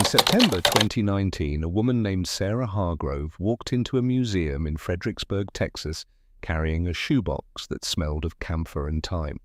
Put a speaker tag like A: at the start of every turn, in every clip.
A: September 2019, a woman named Sarah Hargrove walked into a museum in Fredericksburg, Texas, carrying a shoebox that smelled of camphor and thyme.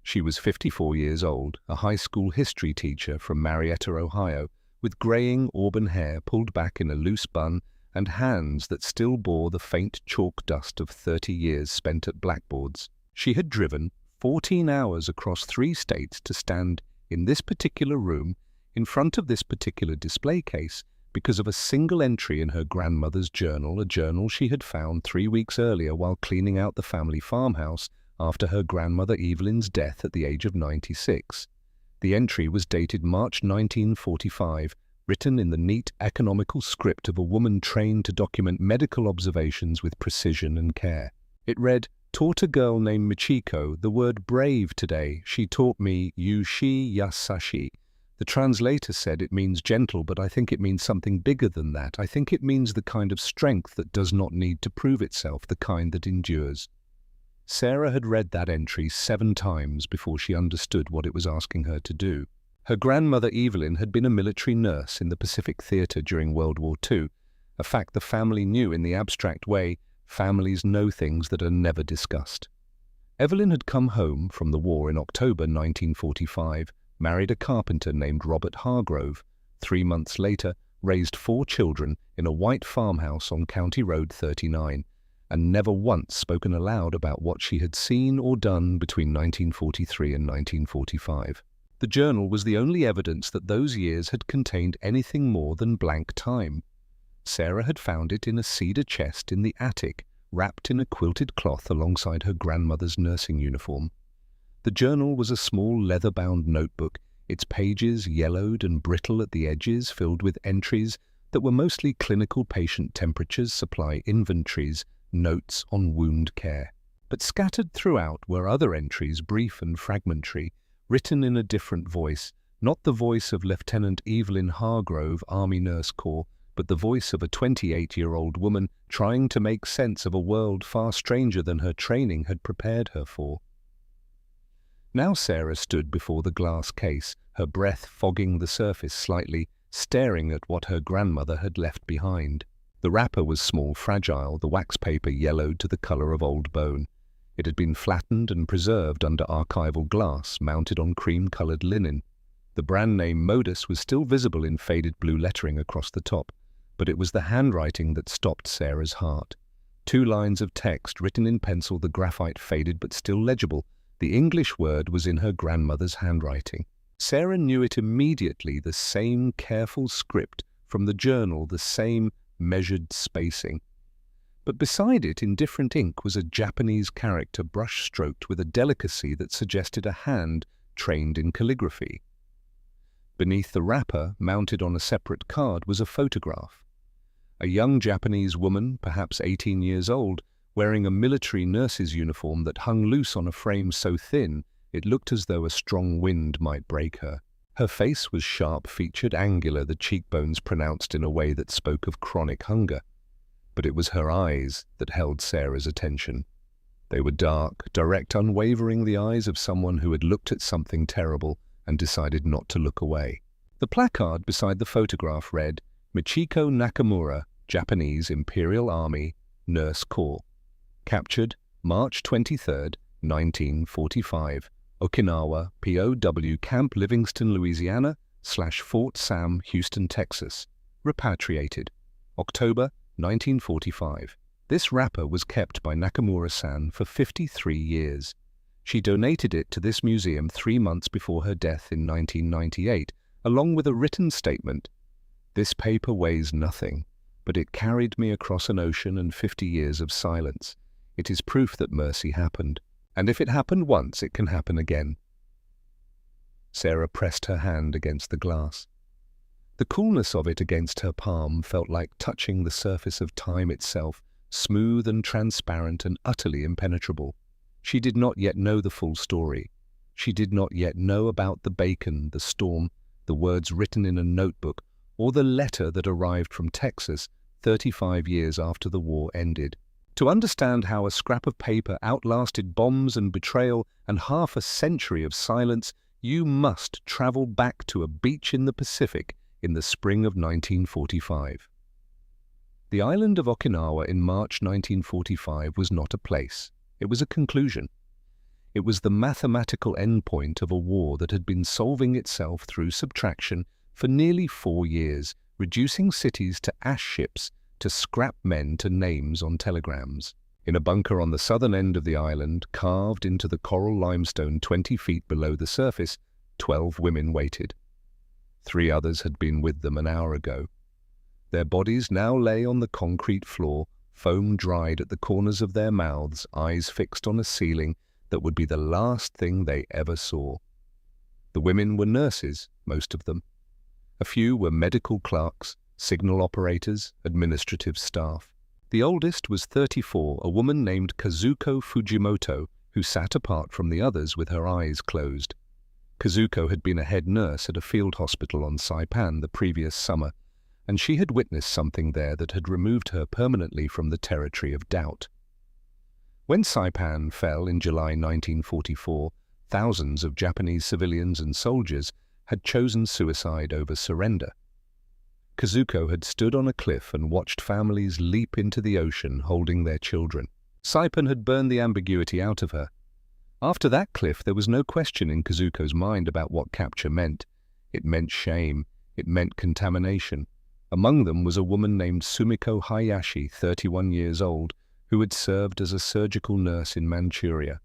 A: She was 54 years old, a high school history teacher from Marietta, Ohio, with graying auburn hair pulled back in a loose bun and hands that still bore the faint chalk dust of 30 years spent at blackboards. She had driven 14 hours across 3 states to stand in this particular room in front of this particular display case because of a single entry in her grandmother's journal, a journal she had found 3 weeks earlier while cleaning out the family farmhouse after her grandmother Evelyn's death at the age of 96. The entry was dated March 1945, written in the neat, economical script of a woman trained to document medical observations with precision and care. It read, "Taught a girl named Michiko the word brave today. She taught me yushi yasashi. The translator said it means gentle, but I think it means something bigger than that. I think it means the kind of strength that does not need to prove itself, the kind that endures." Sarah had read that entry 7 times before she understood what it was asking her to do. Her grandmother Evelyn had been a military nurse in the Pacific Theater during World War II, a fact the family knew in the abstract way families know things that are never discussed. Evelyn had come home from the war in October 1945, married a carpenter named Robert Hargrove, 3 months later raised 4 children in a white farmhouse on County Road 39, and never once spoken aloud about what she had seen or done between 1943 and 1945. The journal was the only evidence that those years had contained anything more than blank time. Sarah had found it in a cedar chest in the attic, wrapped in a quilted cloth alongside her grandmother's nursing uniform. The journal was a small leather-bound notebook, its pages yellowed and brittle at the edges, filled with entries that were mostly clinical patient temperatures, supply inventories, notes on wound care. But scattered throughout were other entries, brief and fragmentary, written in a different voice, not the voice of Lieutenant Evelyn Hargrove, Army Nurse Corps, but the voice of a 28-year-old woman trying to make sense of a world far stranger than her training had prepared her for. Now Sarah stood before the glass case, her breath fogging the surface slightly, staring at what her grandmother had left behind. The wrapper was small, fragile, the wax paper yellowed to the color of old bone. It had been flattened and preserved under archival glass, mounted on cream-colored linen. The brand name Modus was still visible in faded blue lettering across the top, but it was the handwriting that stopped Sarah's heart. 2 lines of text written in pencil, the graphite faded but still legible. The English word was in her grandmother's handwriting. Sarah knew it immediately, the same careful script from the journal, the same measured spacing. But beside it, in different ink, was a Japanese character brush-stroked with a delicacy that suggested a hand trained in calligraphy. Beneath the wrapper, mounted on a separate card, was a photograph. A young Japanese woman, perhaps 18 years old, wearing a military nurse's uniform that hung loose on a frame so thin it looked as though a strong wind might break her. Her face was sharp-featured, angular, the cheekbones pronounced in a way that spoke of chronic hunger. But it was her eyes that held Sarah's attention. They were dark, direct, unwavering, the eyes of someone who had looked at something terrible and decided not to look away. The placard beside the photograph read, "Michiko Nakamura, Japanese Imperial Army, Nurse Corps. Captured March 23, 1945, Okinawa, POW Camp Livingston, Louisiana, /Fort Sam, Houston, Texas. Repatriated October 1945. This wrapper was kept by Nakamura-san for 53 years. She donated it to this museum 3 months before her death in 1998, along with a written statement. "This paper weighs nothing, but it carried me across an ocean and 50 years of silence. It is proof that mercy happened, and if it happened once, it can happen again." Sarah pressed her hand against the glass. The coolness of it against her palm felt like touching the surface of time itself, smooth and transparent and utterly impenetrable. She did not yet know the full story. She did not yet know about the bacon, the storm, the words written in a notebook, or the letter that arrived from Texas 35 years after the war ended. To understand how a scrap of paper outlasted bombs and betrayal and half a century of silence, you must travel back to a beach in the Pacific in the spring of 1945. The island of Okinawa in March 1945 was not a place. It was a conclusion. It was the mathematical endpoint of a war that had been solving itself through subtraction for nearly 4 years, reducing cities to ash ships, to scrap men to names on telegrams. In a bunker on the southern end of the island, carved into the coral limestone 20 feet below the surface, 12 women waited. 3 others had been with them an hour ago. Their bodies now lay on the concrete floor, foam dried at the corners of their mouths, eyes fixed on a ceiling that would be the last thing they ever saw. The women were nurses, most of them. A few were medical clerks, signal operators, administrative staff. The oldest was 34, a woman named Kazuko Fujimoto, who sat apart from the others with her eyes closed. Kazuko had been a head nurse at a field hospital on Saipan the previous summer, and she had witnessed something there that had removed her permanently from the territory of doubt. When Saipan fell in July 1944, thousands of Japanese civilians and soldiers had chosen suicide over surrender. Kazuko had stood on a cliff and watched families leap into the ocean holding their children. Saipan had burned the ambiguity out of her. After that cliff, there was no question in Kazuko's mind about what capture meant. It meant shame. It meant contamination. Among them was a woman named Sumiko Hayashi, 31 years old, who had served as a surgical nurse in Manchuria.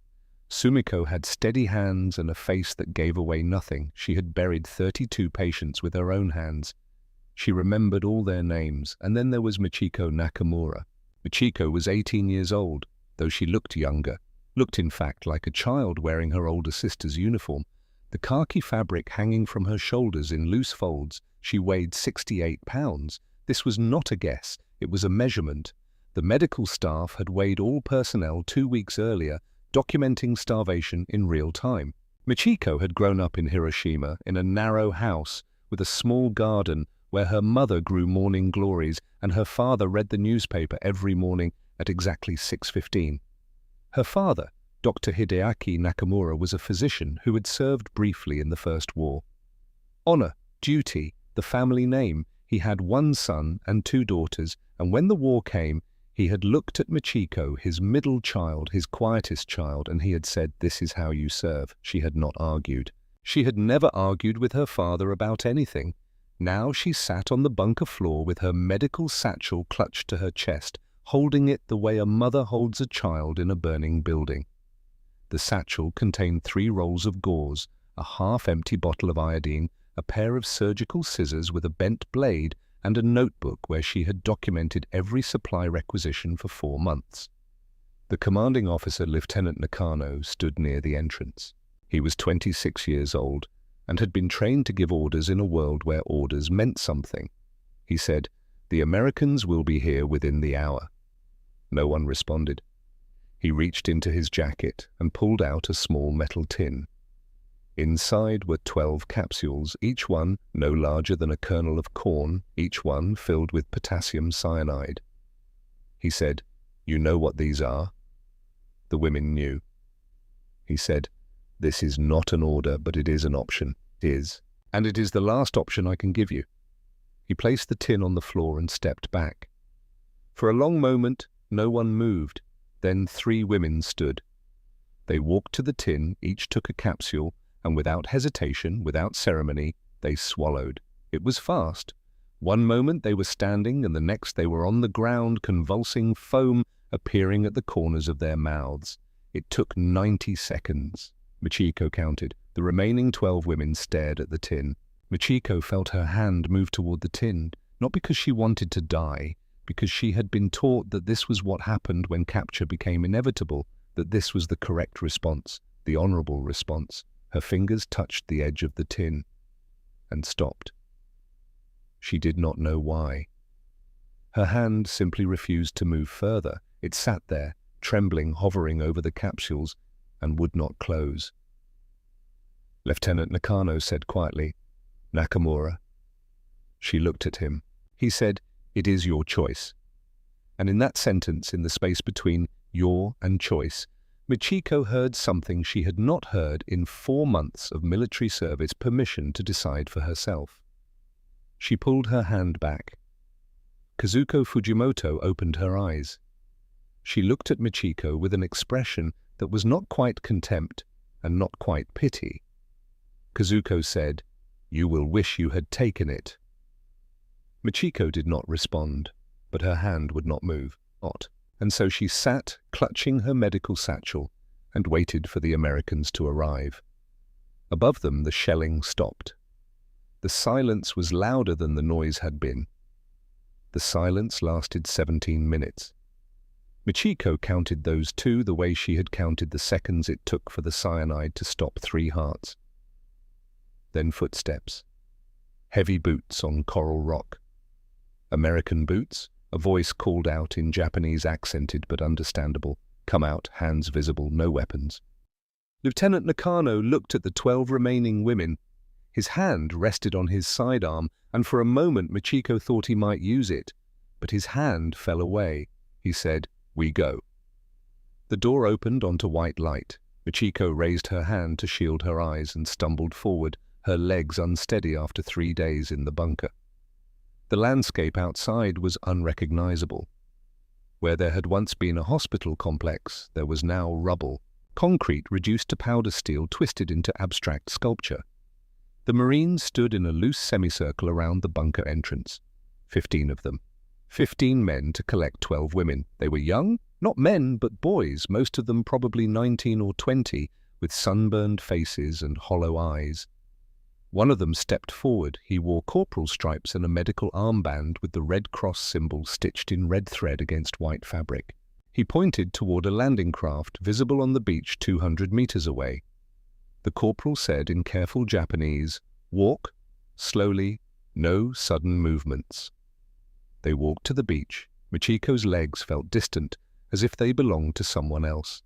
A: Sumiko had steady hands and a face that gave away nothing. She had buried 32 patients with her own hands. She remembered all their names, and then there was Michiko Nakamura. Michiko was 18 years old, though she looked younger, looked in fact like a child wearing her older sister's uniform. The khaki fabric hanging from her shoulders in loose folds, she weighed 68 pounds. This was not a guess, it was a measurement. The medical staff had weighed all personnel 2 weeks earlier, documenting starvation in real time. Michiko had grown up in Hiroshima in a narrow house with a small garden where her mother grew morning glories and her father read the newspaper every morning at exactly 6:15. Her father, Dr. Hideaki Nakamura, was a physician who had served briefly in the First War. Honor, duty, the family name. He had 1 son and 2 daughters, and when the war came, he had looked at Michiko, his middle child, his quietest child, and he had said, "This is how you serve." She had not argued. She had never argued with her father about anything. Now she sat on the bunker floor with her medical satchel clutched to her chest, holding it the way a mother holds a child in a burning building. The satchel contained 3 rolls of gauze, a half-empty bottle of iodine, a pair of surgical scissors with a bent blade, and a notebook where she had documented every supply requisition for 4 months. The commanding officer, Lieutenant Nakano, stood near the entrance. He was 26 years old and had been trained to give orders in a world where orders meant something. He said, "The Americans will be here within the hour." No one responded. He reached into his jacket and pulled out a small metal tin. Inside were 12 capsules, each one no larger than a kernel of corn, each one filled with potassium cyanide. He said, "You know what these are?" The women knew. He said, "This is not an order, but it is an option. It is. And it is the last option I can give you." He placed the tin on the floor and stepped back. For a long moment, no one moved. Then 3 women stood. They walked to the tin, each took a capsule, and without hesitation, without ceremony, they swallowed. It was fast. One moment they were standing, and the next they were on the ground, convulsing foam appearing at the corners of their mouths. It took 90 seconds. Michiko counted. The remaining 12 women stared at the tin. Michiko felt her hand move toward the tin, not because she wanted to die, because she had been taught that this was what happened when capture became inevitable, that this was the correct response, the honorable response. Her fingers touched the edge of the tin and stopped. She did not know why. Her hand simply refused to move further. It sat there, trembling, hovering over the capsules, and would not close. Lieutenant Nakano said quietly, "Nakamura." She looked at him. He said, "It is your choice." And in that sentence, in the space between your and choice, Michiko heard something she had not heard in 4 months of military service: permission to decide for herself. She pulled her hand back. Kazuko Fujimoto opened her eyes. She looked at Michiko with an expression that was not quite contempt and not quite pity. Kazuko said, "You will wish you had taken it." Michiko did not respond, but her hand would not move, and so she sat, clutching her medical satchel, and waited for the Americans to arrive. Above them, the shelling stopped. The silence was louder than the noise had been. The silence lasted 17 minutes. Michiko counted those two the way she had counted the seconds it took for the cyanide to stop 3 hearts. Then footsteps. Heavy boots on coral rock. "American boots?" A voice called out in Japanese, accented but understandable. "Come out, hands visible, no weapons." Lieutenant Nakano looked at the 12 remaining women. His hand rested on his sidearm, and for a moment Michiko thought he might use it. But his hand fell away. He said, "We go." The door opened onto white light. Michiko raised her hand to shield her eyes and stumbled forward, her legs unsteady after 3 days in the bunker. The landscape outside was unrecognizable. Where there had once been a hospital complex, there was now rubble, concrete reduced to powder steel twisted into abstract sculpture. The Marines stood in a loose semicircle around the bunker entrance. 15 of them. 15 men to collect 12 women. They were young, not men, but boys, most of them probably 19 or 20, with sunburned faces and hollow eyes. One of them stepped forward. He wore corporal stripes and a medical armband with the Red Cross symbol stitched in red thread against white fabric. He pointed toward a landing craft visible on the beach 200 meters away. The corporal said in careful Japanese, "Walk, slowly, no sudden movements." They walked to the beach. Michiko's legs felt distant, as if they belonged to someone else.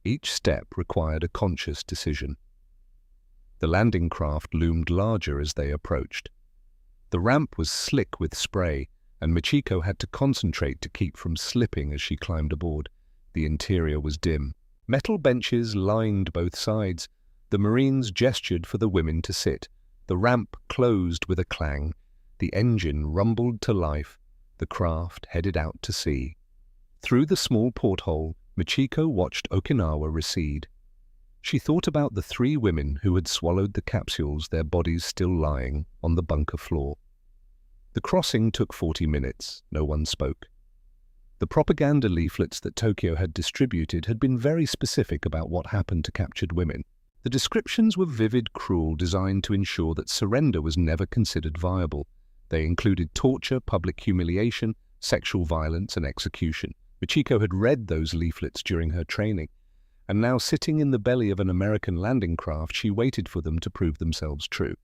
A: Each step required a conscious decision. The landing craft loomed larger as they approached. The ramp was slick with spray, and Michiko had to concentrate to keep from slipping as she climbed aboard. The interior was dim. Metal benches lined both sides. The Marines gestured for the women to sit. The ramp closed with a clang. The engine rumbled to life. The craft headed out to sea. Through the small porthole, Michiko watched Okinawa recede. She thought about the 3 women who had swallowed the capsules, their bodies still lying on the bunker floor. The crossing took 40 minutes. No one spoke. The propaganda leaflets that Tokyo had distributed had been very specific about what happened to captured women. The descriptions were vivid, cruel, designed to ensure that surrender was never considered viable. They included torture, public humiliation, sexual violence, and execution. Michiko had read those leaflets during her training, and now sitting in the belly of an American landing craft, she waited for them to prove themselves true.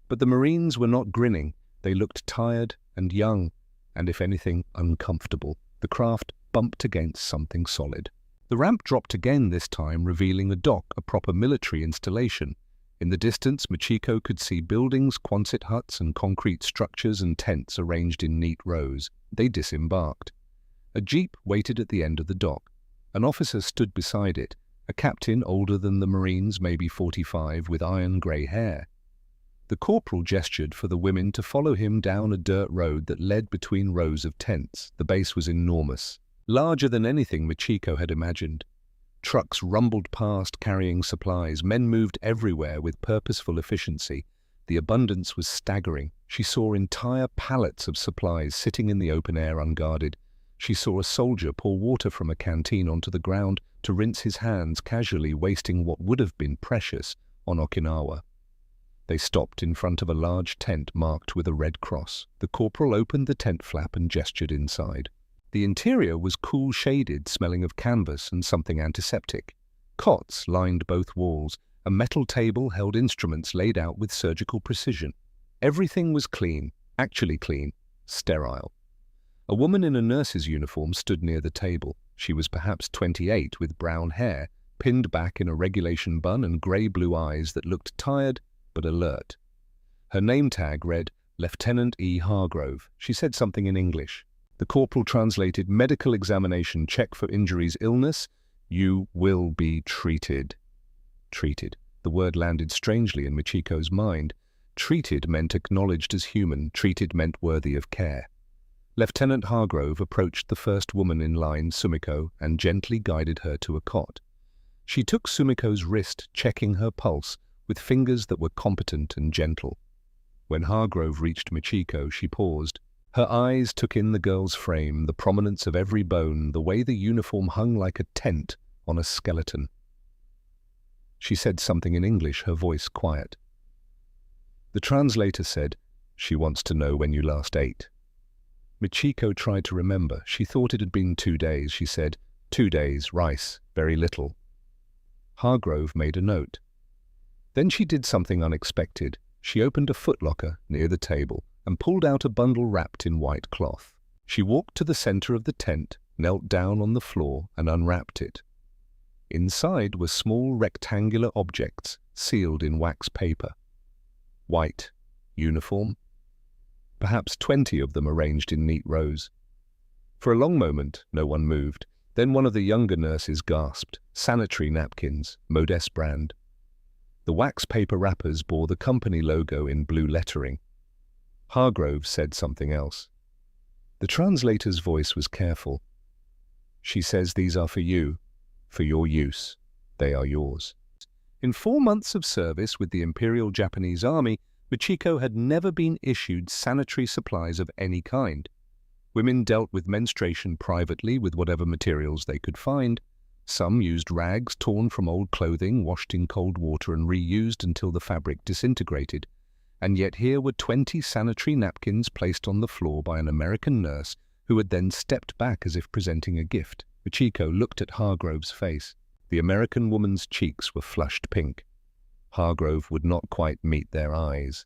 A: But the Marines were not grinning. They looked tired and young, and if anything, uncomfortable. The craft bumped against something solid. The ramp dropped again this time, revealing a dock, a proper military installation. In the distance, Michiko could see buildings, Quonset huts, and concrete structures and tents arranged in neat rows. They disembarked. A jeep waited at the end of the dock. An officer stood beside it, a captain older than the Marines, maybe 45, with iron-grey hair. The corporal gestured for the women to follow him down a dirt road that led between rows of tents. The base was enormous, larger than anything Michiko had imagined. Trucks rumbled past carrying supplies. Men moved everywhere with purposeful efficiency. The abundance was staggering. She saw entire pallets of supplies sitting in the open air unguarded. She saw a soldier pour water from a canteen onto the ground to rinse his hands, casually wasting what would have been precious on Okinawa. They stopped in front of a large tent marked with a red cross. The corporal opened the tent flap and gestured inside. The interior was cool shaded, smelling of canvas and something antiseptic. Cots lined both walls. A metal table held instruments laid out with surgical precision. Everything was clean, actually clean, sterile. A woman in a nurse's uniform stood near the table. She was perhaps 28, with brown hair, pinned back in a regulation bun and grey-blue eyes that looked tired but alert. Her name tag read, Lieutenant E. Hargrove. She said something in English. The corporal translated, "Medical examination, check for injuries, illness. You will be treated." Treated. The word landed strangely in Michiko's mind. Treated meant acknowledged as human, treated meant worthy of care. Lieutenant Hargrove approached the first woman in line, Sumiko, and gently guided her to a cot. She took Sumiko's wrist, checking her pulse, with fingers that were competent and gentle. When Hargrove reached Michiko, she paused. Her eyes took in the girl's frame, the prominence of every bone, the way the uniform hung like a tent on a skeleton. She said something in English, her voice quiet. The translator said, "She wants to know when you last ate." Michiko tried to remember. She thought it had been 2 days. She said, 2 days, rice, very little. Hargrove made a note. Then she did something unexpected. She opened a footlocker near the table and pulled out a bundle wrapped in white cloth. She walked to the center of the tent, knelt down on the floor and unwrapped it. Inside were small rectangular objects sealed in wax paper. White, uniform. Perhaps 20 of them arranged in neat rows. For a long moment, no one moved. Then one of the younger nurses gasped. Sanitary napkins, Modest brand. The wax paper wrappers bore the company logo in blue lettering. Hargrove said something else. The translator's voice was careful. "She says these are for you, for your use. They are yours." In 4 months of service with the Imperial Japanese Army, Michiko had never been issued sanitary supplies of any kind. Women dealt with menstruation privately with whatever materials they could find. Some used rags torn from old clothing, washed in cold water and reused until the fabric disintegrated. And yet here were 20 sanitary napkins placed on the floor by an American nurse who had then stepped back as if presenting a gift. Michiko looked at Hargrove's face. The American woman's cheeks were flushed pink. Hargrove would not quite meet their eyes.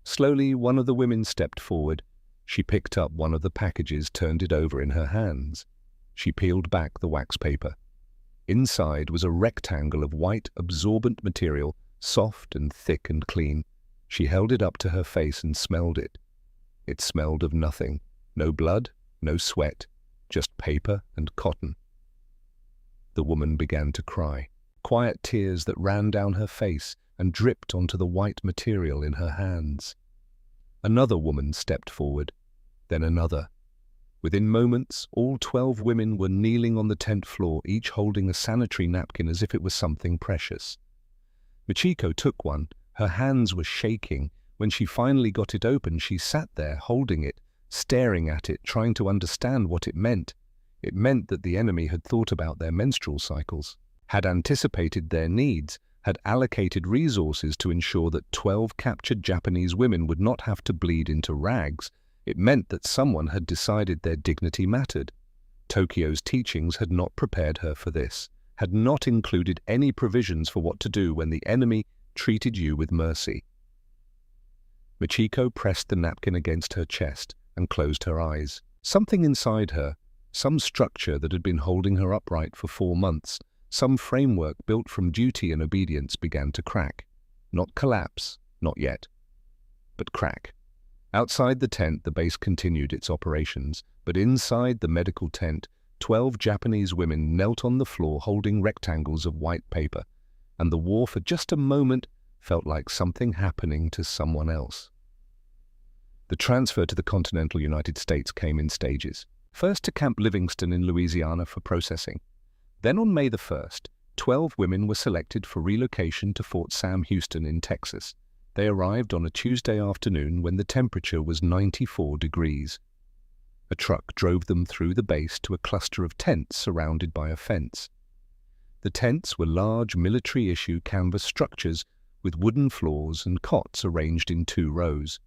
A: Slowly, one of the women stepped forward. She picked up one of the packages, turned it over in her hands. She peeled back the wax paper. Inside was a rectangle of white, absorbent material, soft and thick and clean. She held it up to her face and smelled it. It smelled of nothing. No blood, no sweat, just paper and cotton. The woman began to cry. Quiet tears that ran down her face and dripped onto the white material in her hands. Another woman stepped forward, then another. Within moments, all 12 women were kneeling on the tent floor, each holding a sanitary napkin as if it was something precious. Michiko took one. Her hands were shaking. When she finally got it open, she sat there, holding it, staring at it, trying to understand what it meant. It meant that the enemy had thought about their menstrual cycles, had anticipated their needs, had allocated resources to ensure that 12 captured Japanese women would not have to bleed into rags. It meant that someone had decided their dignity mattered. Tokyo's teachings had not prepared her for this, had not included any provisions for what to do when the enemy treated you with mercy. Michiko pressed the napkin against her chest and closed her eyes. Something inside her, some structure that had been holding her upright for 4 months, some framework built from duty and obedience, began to crack. Not collapse, not yet, but crack. Outside the tent, the base continued its operations, but inside the medical tent, 12 Japanese women knelt on the floor holding rectangles of white paper, and the war for just a moment felt like something happening to someone else. The transfer to the continental United States came in stages. First to Camp Livingston in Louisiana for processing. Then on May the 1st, 12 women were selected for relocation to Fort Sam Houston in Texas. They arrived on a Tuesday afternoon when the temperature was 94 degrees. A truck drove them through the base to a cluster of tents surrounded by a fence. The tents were large military-issue canvas structures with wooden floors and cots arranged in 2 rows.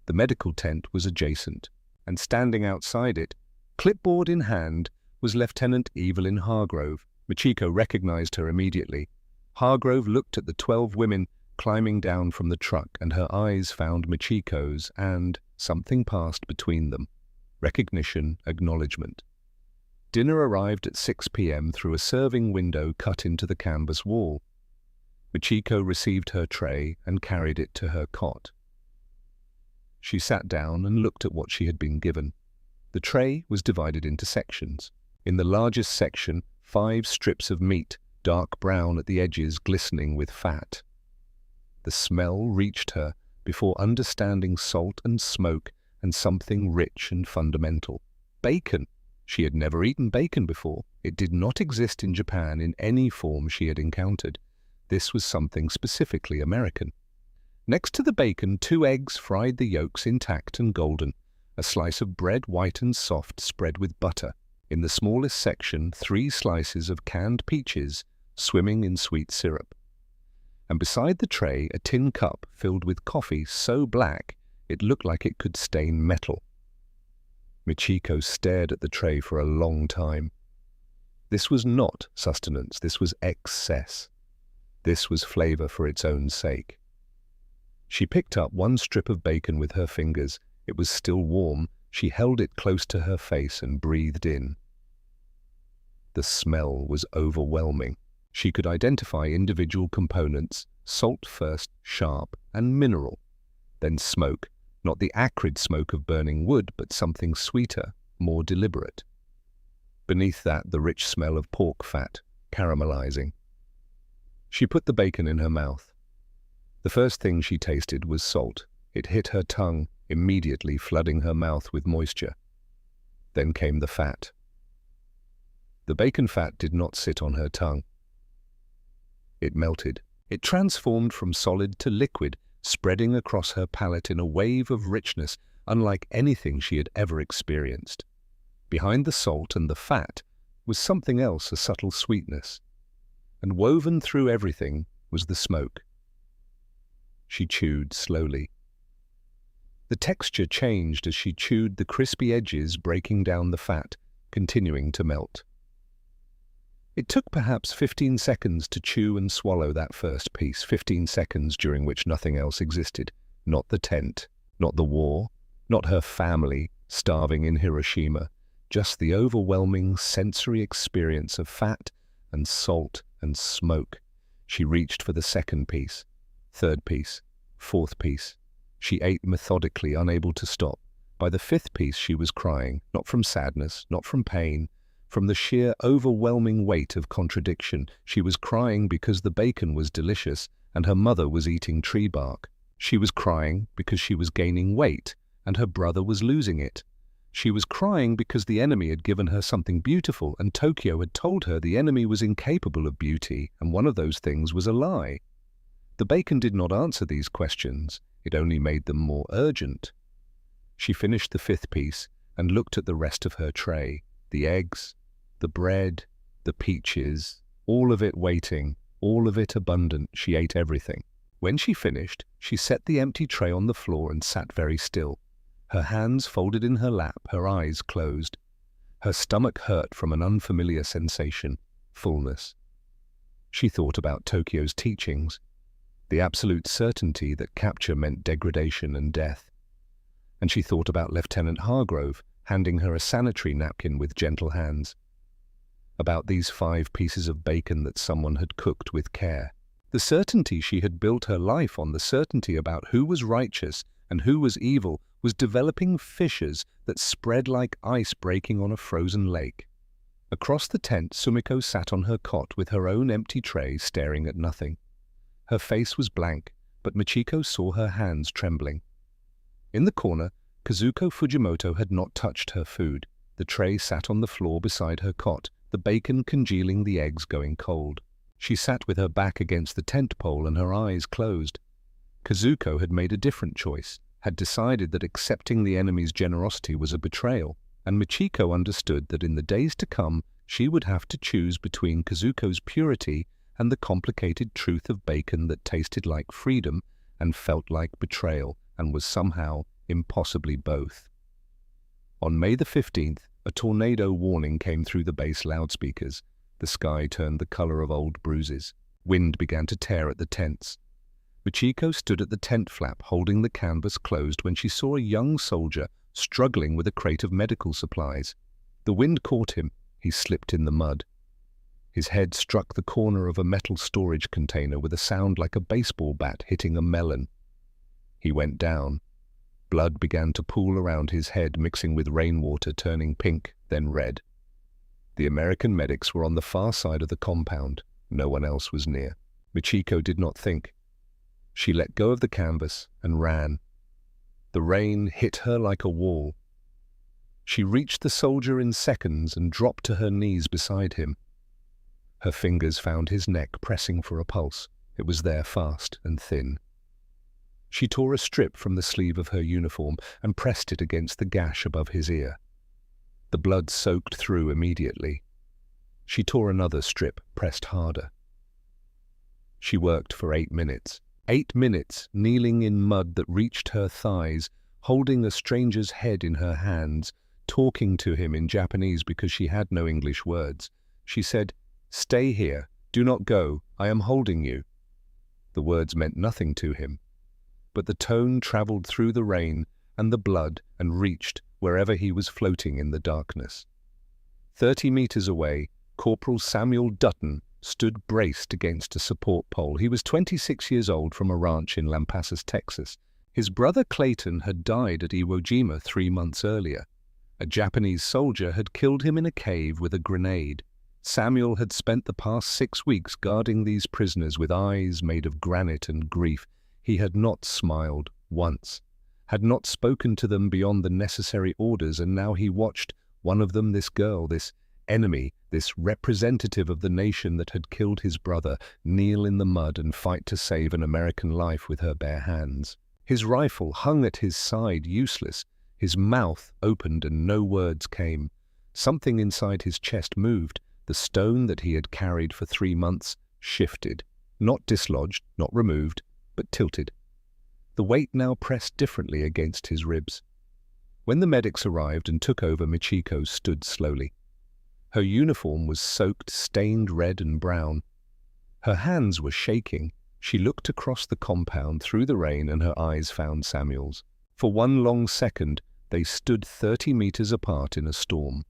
A: The medical tent was adjacent, and standing outside it, clipboard in hand, was Lieutenant Evelyn Hargrove. Michiko recognized her immediately. Hargrove looked at the 12 women climbing down from the truck, and her eyes found Michiko's, and something passed between them. Recognition, acknowledgement. Dinner arrived at 6 p.m. through a serving window cut into the canvas wall. Michiko received her tray and carried it to her cot. She sat down and looked at what she had been given. The tray was divided into sections. In the largest section, 5 strips of meat, dark brown at the edges, glistening with fat. The smell reached her before understanding salt and smoke and something rich and fundamental. Bacon. She had never eaten bacon before. It did not exist in Japan in any form she had encountered. This was something specifically American. Next to the bacon, 2 eggs fried, the yolks intact and golden. A slice of bread, white and soft, spread with butter. In the smallest section, 3 slices of canned peaches swimming in sweet syrup. And beside the tray, a tin cup filled with coffee so black it looked like it could stain metal. Michiko stared at the tray for a long time. This was not sustenance, this was excess. This was flavor for its own sake. She picked up 1 strip of bacon with her fingers. It was still warm. She held it close to her face and breathed in. The smell was overwhelming. She could identify individual components: salt first, sharp, and mineral. Then smoke, not the acrid smoke of burning wood, but something sweeter, more deliberate. Beneath that, the rich smell of pork fat, caramelizing. She put the bacon in her mouth. The first thing she tasted was salt. It hit her tongue, immediately flooding her mouth with moisture. Then came the fat. The bacon fat did not sit on her tongue. It melted. It transformed from solid to liquid, spreading across her palate in a wave of richness unlike anything she had ever experienced. Behind the salt and the fat was something else, a subtle sweetness. And woven through everything was the smoke. She chewed slowly. The texture changed as she chewed, the crispy edges breaking down the fat, continuing to melt. It took perhaps 15 seconds to chew and swallow that first piece, 15 seconds during which nothing else existed. Not the tent, not the war, not her family starving in Hiroshima, just the overwhelming sensory experience of fat and salt and smoke. She reached for the second piece, third piece, fourth piece. She ate methodically, unable to stop. By the 5th piece she was crying, not from sadness, not from pain, from the sheer overwhelming weight of contradiction. She was crying because the bacon was delicious and her mother was eating tree bark. She was crying because she was gaining weight and her brother was losing it. She was crying because the enemy had given her something beautiful and Tokyo had told her the enemy was incapable of beauty, and one of those things was a lie. The bacon did not answer these questions. It only made them more urgent. She finished the 5th piece and looked at the rest of her tray. The eggs, the bread, the peaches, all of it waiting, all of it abundant. She ate everything. When she finished, she set the empty tray on the floor and sat very still. Her hands folded in her lap, her eyes closed. Her stomach hurt from an unfamiliar sensation, fullness. She thought about Tokyo's teachings, the absolute certainty that capture meant degradation and death. And she thought about Lieutenant Hargrove handing her a sanitary napkin with gentle hands. About these 5 pieces of bacon that someone had cooked with care. The certainty she had built her life on, the certainty about who was righteous and who was evil, was developing fissures that spread like ice breaking on a frozen lake. Across the tent, Sumiko sat on her cot with her own empty tray, staring at nothing. Her face was blank, but Michiko saw her hands trembling. In the corner, Kazuko Fujimoto had not touched her food. The tray sat on the floor beside her cot, the bacon congealing, the eggs going cold. She sat with her back against the tent pole and her eyes closed. Kazuko had made a different choice, had decided that accepting the enemy's generosity was a betrayal, and Michiko understood that in the days to come she would have to choose between Kazuko's purity and the complicated truth of bacon that tasted like freedom and felt like betrayal, and was somehow impossibly both. On May the 15th, a tornado warning came through the base loudspeakers. The sky turned the color of old bruises. Wind began to tear at the tents. Michiko stood at the tent flap, holding the canvas closed, when she saw a young soldier struggling with a crate of medical supplies. The wind caught him. He slipped in the mud. His head struck the corner of a metal storage container with a sound like a baseball bat hitting a melon. He went down. Blood began to pool around his head, mixing with rainwater, turning pink, then red. The American medics were on the far side of the compound. No one else was near. Michiko did not think. She let go of the canvas and ran. The rain hit her like a wall. She reached the soldier in seconds and dropped to her knees beside him. Her fingers found his neck, pressing for a pulse. It was there, fast and thin. She tore a strip from the sleeve of her uniform and pressed it against the gash above his ear. The blood soaked through immediately. She tore another strip, pressed harder. She worked for 8 minutes. 8 minutes, kneeling in mud that reached her thighs, holding a stranger's head in her hands, talking to him in Japanese because she had no English words. She said, "Stay here. Do not go. I am holding you." The words meant nothing to him, but the tone traveled through the rain and the blood and reached wherever he was floating in the darkness. 30 meters away, Corporal Samuel Dutton stood braced against a support pole. He was 26 years old, from a ranch in Lampasas, Texas. His brother Clayton had died at Iwo Jima 3 months earlier. A Japanese soldier had killed him in a cave with a grenade. Samuel had spent the past 6 weeks guarding these prisoners with eyes made of granite and grief. He had not smiled once, had not spoken to them beyond the necessary orders, and now he watched one of them, this girl, this enemy, this representative of the nation that had killed his brother, kneel in the mud and fight to save an American life with her bare hands. His rifle hung at his side, useless. His mouth opened and no words came. Something inside his chest moved. The stone that he had carried for 3 months shifted, not dislodged, not removed, but tilted. The weight now pressed differently against his ribs. When the medics arrived and took over, Michiko stood slowly. Her uniform was soaked, stained red and brown. Her hands were shaking. She looked across the compound through the rain and her eyes found Samuel's. For one long second, they stood 30 meters apart in a storm.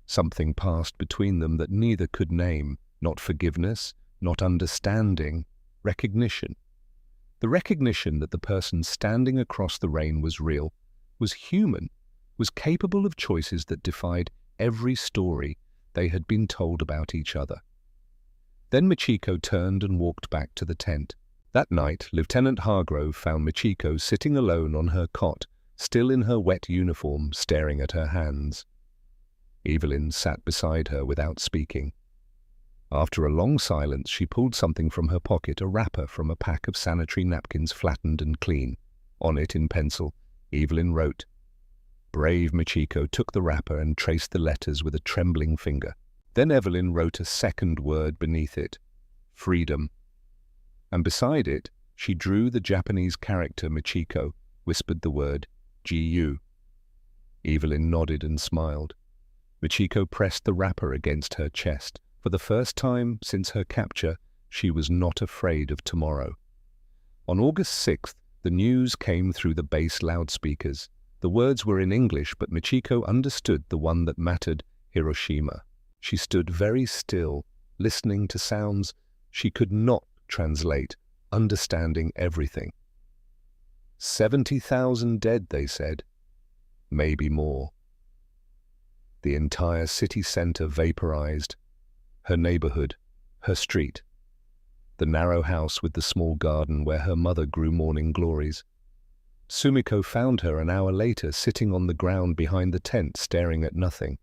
A: Something passed between them that neither could name, not forgiveness, not understanding, recognition. The recognition that the person standing across the rain was real, was human, was capable of choices that defied every story they had been told about each other. Then Michiko turned and walked back to the tent. That night, Lieutenant Hargrove found Michiko sitting alone on her cot, still in her wet uniform, staring at her hands. Evelyn sat beside her without speaking. After a long silence, she pulled something from her pocket, a wrapper from a pack of sanitary napkins, flattened and clean. On it, in pencil, Evelyn wrote. Brave Michiko took the wrapper and traced the letters with a trembling finger. Then Evelyn wrote a second word beneath it, freedom. And beside it, she drew the Japanese character Michiko, whispered the word GU. Evelyn nodded and smiled. Michiko pressed the wrapper against her chest. For the first time since her capture, she was not afraid of tomorrow. On August 6th, the news came through the base loudspeakers. The words were in English, but Michiko understood the one that mattered, Hiroshima. She stood very still, listening to sounds she could not translate, understanding everything. 70,000 dead, they said. Maybe more. The entire city center vaporized. Her neighborhood, her street. The narrow house with the small garden where her mother grew morning glories. Sumiko found her an hour later sitting on the ground behind the tent, staring at nothing.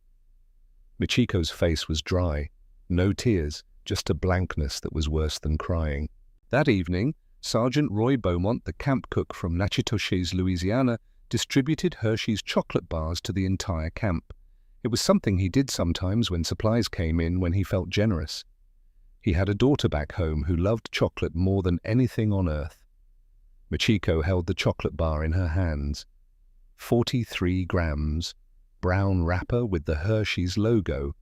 A: Michiko's face was dry, no tears, just a blankness that was worse than crying. That evening, Sergeant Roy Beaumont, the camp cook from Natchitoches, Louisiana, distributed Hershey's chocolate bars to the entire camp. It was something he did sometimes when supplies came in, when he felt generous. He had a daughter back home who loved chocolate more than anything on earth. Michiko held the chocolate bar in her hands. 43 grams, brown wrapper with the Hershey's logo.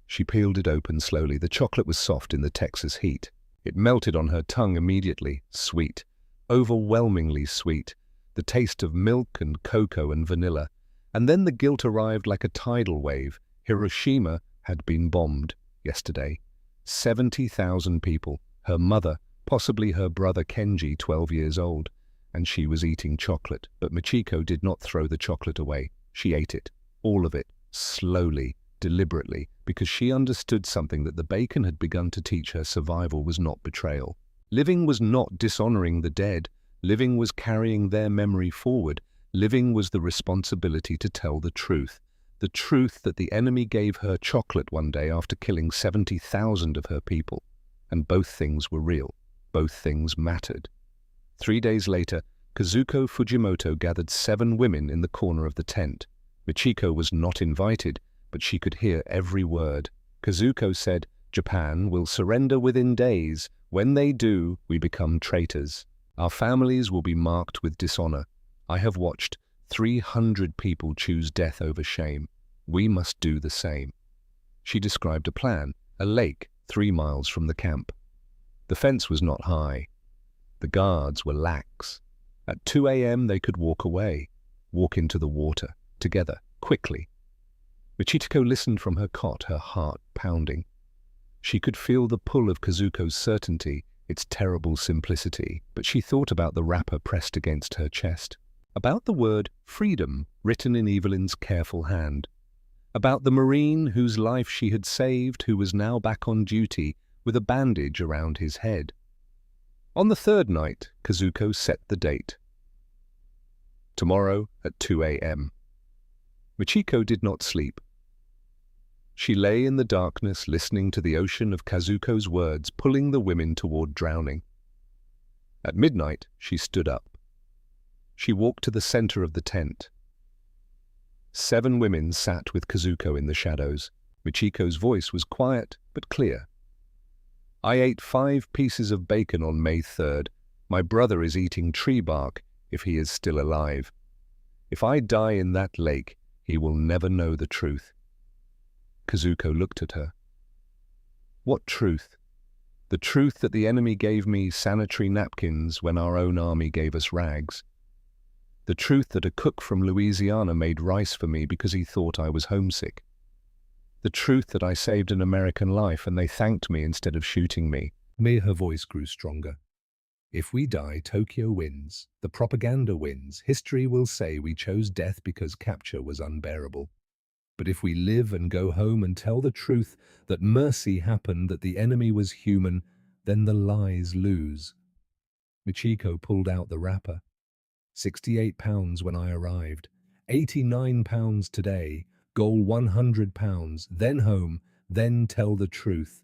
A: She peeled it open slowly. The chocolate was soft in the Texas heat. It melted on her tongue immediately, sweet, overwhelmingly sweet, the taste of milk and cocoa and vanilla. And then the guilt arrived like a tidal wave. Hiroshima had been bombed yesterday. 70,000 people, her mother, possibly her brother Kenji, 12 years old, and she was eating chocolate. But Michiko did not throw the chocolate away. She ate it, all of it, slowly, deliberately, because she understood something that the bacon had begun to teach her: survival was not betrayal. Living was not dishonoring the dead. Living was carrying their memory forward. Living was the responsibility to tell the truth that the enemy gave her chocolate one day after killing 70,000 of her people. And both things were real. Both things mattered. 3 days later, Kazuko Fujimoto gathered 7 women in the corner of the tent. Michiko was not invited, but she could hear every word. Kazuko said, "Japan will surrender within days. When they do, we become traitors. Our families will be marked with dishonor. I have watched 300 people choose death over shame. We must do the same." She described a plan, a lake 3 miles from the camp. The fence was not high. The guards were lax. At 2 a.m. they could walk away, walk into the water, together, quickly. Michiko listened from her cot, her heart pounding. She could feel the pull of Kazuko's certainty, its terrible simplicity, but she thought about the wrapper pressed against her chest, about the word freedom written in Evelyn's careful hand, about the Marine whose life she had saved, who was now back on duty with a bandage around his head. On the 3rd night, Kazuko set the date. Tomorrow at 2 a.m. Michiko did not sleep. She lay in the darkness listening to the ocean of Kazuko's words pulling the women toward drowning. At midnight, she stood up. She walked to the center of the tent. 7 women sat with Kazuko in the shadows. Michiko's voice was quiet but clear. "I ate 5 pieces of bacon on May 3rd. My brother is eating tree bark if he is still alive. If I die in that lake, he will never know the truth." Kazuko looked at her. "What truth?" "The truth that the enemy gave me sanitary napkins when our own army gave us rags. The truth that a cook from Louisiana made rice for me because he thought I was homesick. The truth that I saved an American life and they thanked me instead of shooting me." Her voice grew stronger. "If we die, Tokyo wins. The propaganda wins. History will say we chose death because capture was unbearable. But if we live and go home and tell the truth that mercy happened, that the enemy was human, then the lies lose." Michiko pulled out the wrapper. £68 when I arrived. £89 today. Goal £100. Then home. Then tell the truth.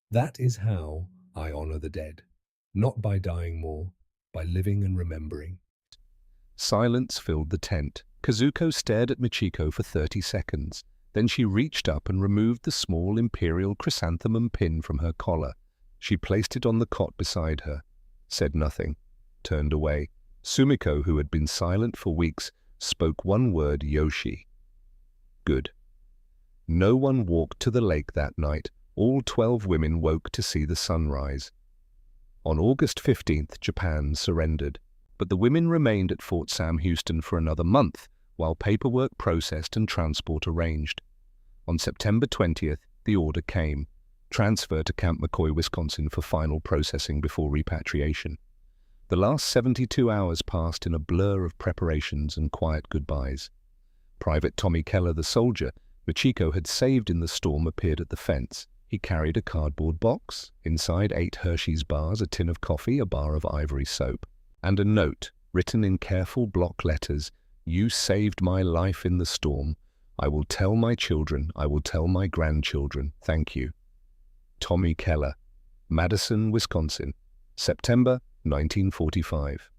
A: That is how I honor the dead. Not by dying more, by living and remembering. Silence filled the tent. Kazuko stared at Michiko for 30 seconds. Then she reached up and removed the small imperial chrysanthemum pin from her collar. She placed it on the cot beside her, said nothing, turned away. Sumiko, who had been silent for weeks, spoke one word: Yoshi. Good. No one walked to the lake that night. All 12 women woke to see the sunrise. On August 15th, Japan surrendered. But the women remained at Fort Sam Houston for another month, while paperwork processed and transport arranged. On September 20th, the order came: transfer to Camp McCoy, Wisconsin for final processing before repatriation. The last 72 hours passed in a blur of preparations and quiet goodbyes. Private Tommy Keller, the soldier Michiko had saved in the storm, appeared at the fence. He carried a cardboard box. Inside 8 Hershey's bars, a tin of coffee, a bar of ivory soap, and a note written in careful block letters: "You saved my life in the storm. I will tell my children. I will tell my grandchildren. Thank you. Tommy Keller, Madison, Wisconsin, September 1945.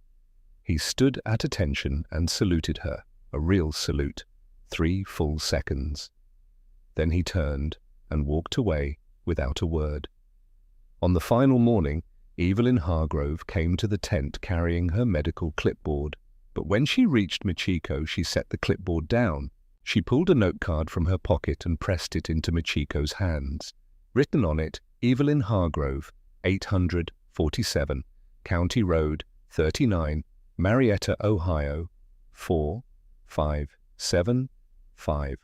A: He stood at attention and saluted her, a real salute, 3 full seconds. Then he turned and walked away without a word. On the final morning, Evelyn Hargrove came to the tent carrying her medical clipboard. But when she reached Michiko, she set the clipboard down. She pulled a note card from her pocket and pressed it into Michiko's hands. Written on it, Evelyn Hargrove, 847, County Road, 39, Marietta, Ohio, 45755.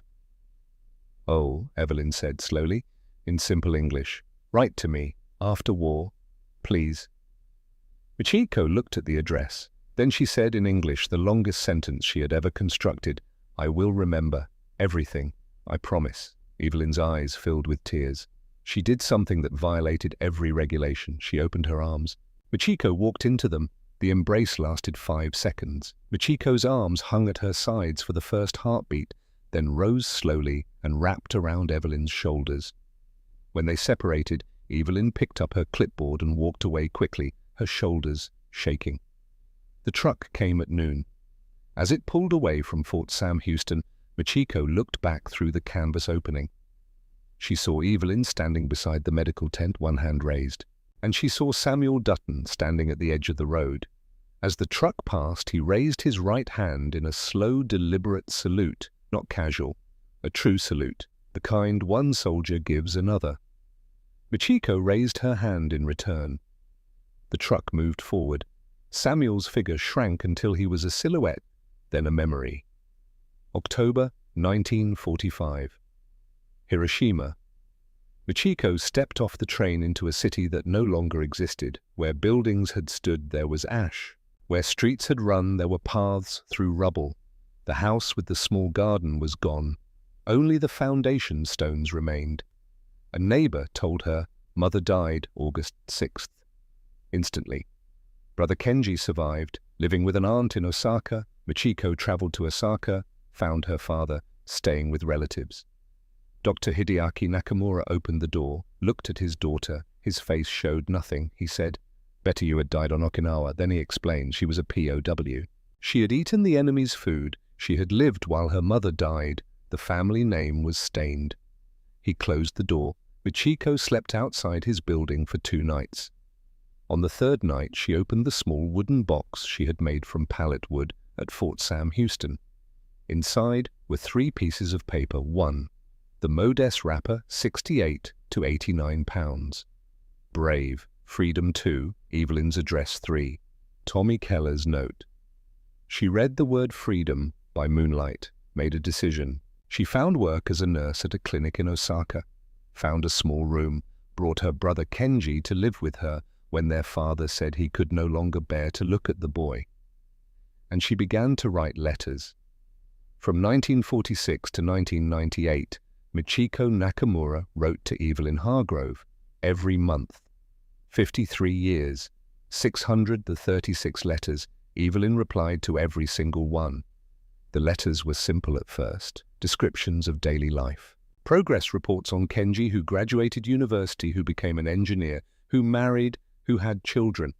A: "Oh," Evelyn said slowly, in simple English. "Write to me, after war, please." Michiko looked at the address. Then she said in English the longest sentence she had ever constructed: "I will remember everything, I promise." Evelyn's eyes filled with tears. She did something that violated every regulation. She opened her arms. Michiko walked into them. The embrace lasted 5 seconds. Michiko's arms hung at her sides for the first heartbeat, then rose slowly and wrapped around Evelyn's shoulders. When they separated, Evelyn picked up her clipboard and walked away quickly, her shoulders shaking. The truck came at noon. As it pulled away from Fort Sam Houston, Michiko looked back through the canvas opening. She saw Evelyn standing beside the medical tent, one hand raised, and she saw Samuel Dutton standing at the edge of the road. As the truck passed, he raised his right hand in a slow, deliberate salute, not casual, a true salute, the kind one soldier gives another. Michiko raised her hand in return. The truck moved forward. Samuel's figure shrank until he was a silhouette, then a memory. October 1945. Hiroshima. Michiko stepped off the train into a city that no longer existed. Where buildings had stood, there was ash. Where streets had run, there were paths through rubble. The house with the small garden was gone. Only the foundation stones remained. A neighbor told her mother died August 6th. Instantly. Brother Kenji survived. Living with an aunt in Osaka, Michiko traveled to Osaka, found her father, staying with relatives. Dr. Hideaki Nakamura opened the door, looked at his daughter. His face showed nothing. He said, "Better you had died on Okinawa." Then he explained she was a POW. She had eaten the enemy's food. She had lived while her mother died. The family name was stained. He closed the door. Michiko slept outside his building for 2 nights. On the 3rd night, she opened the small wooden box she had made from pallet wood at Fort Sam Houston. Inside were 3 pieces of paper. 1. The Modes wrapper, 68 to 89 pounds. Brave, Freedom 2, Evelyn's address 3. Tommy Keller's note. She read the word freedom by moonlight, made a decision. She found work as a nurse at a clinic in Osaka, found a small room, brought her brother Kenji to live with her when their father said he could no longer bear to look at the boy. And she began to write letters. From 1946 to 1998, Michiko Nakamura wrote to Evelyn Hargrove every month. 53 years, 636 letters. Evelyn replied to every single one. The letters were simple at first, descriptions of daily life. Progress reports on Kenji, who graduated university, who became an engineer, who married, who had children.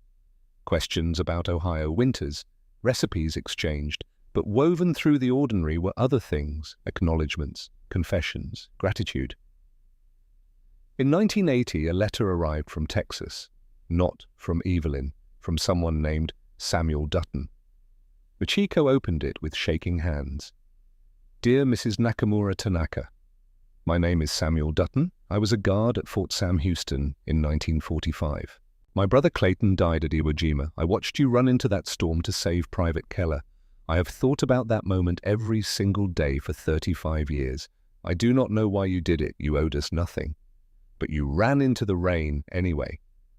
A: Questions about Ohio winters, recipes exchanged, but woven through the ordinary were other things, acknowledgements, confessions, gratitude. In 1980, a letter arrived from Texas, not from Evelyn, from someone named Samuel Dutton. Michiko opened it with shaking hands. Dear Mrs. Nakamura Tanaka, my name is Samuel Dutton. I was a guard at Fort Sam Houston in 1945. My brother Clayton died at Iwo Jima. I watched you run into that storm to save Private Keller. I have thought about that moment every single day for 35 years. I do not know why you did it. You owed us nothing. But you ran into the rain anyway.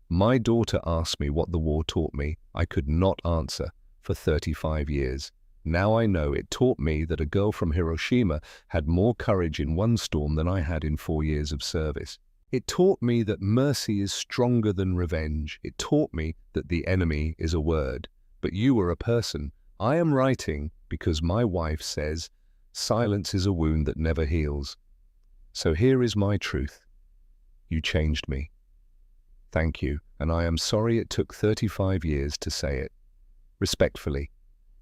A: My daughter asked me what the war taught me. I could not answer for 35 years. Now I know it taught me that a girl from Hiroshima had more courage in one storm than I had in 4 years of service. It taught me that mercy is stronger than revenge. It taught me that the enemy is a word, but you are a person. I am writing because my wife says, silence is a wound that never heals. So here is my truth. You changed me. Thank you, and I am sorry it took 35 years to say it. Respectfully,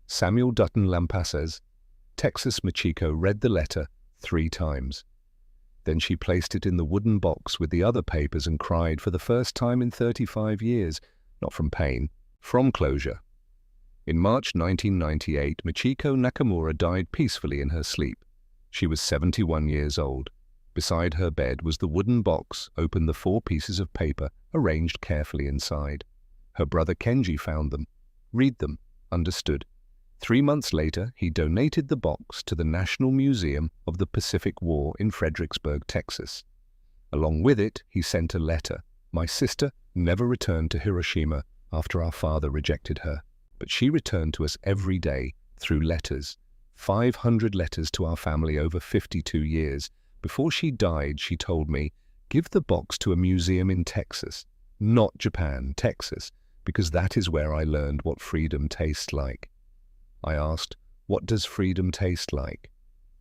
A: Samuel Dutton Lampasas. Texas. Michiko read the letter 3 times. Then she placed it in the wooden box with the other papers and cried for the first time in 35 years, not from pain, from closure. In March 1998, Michiko Nakamura died peacefully in her sleep. She was 71 years old. Beside her bed was the wooden box, open the 4 pieces of paper, arranged carefully inside. Her brother Kenji found them, read them, understood. 3 months later, he donated the box to the National Museum of the Pacific War in Fredericksburg, Texas. Along with it, he sent a letter. My sister never returned to Hiroshima after our father rejected her, but she returned to us every day through letters. 500 letters to our family over 52 years. Before she died, she told me, Give the box to a museum in Texas, not Japan, Texas, because that is where I learned what freedom tastes like. I asked, "What does freedom taste like?"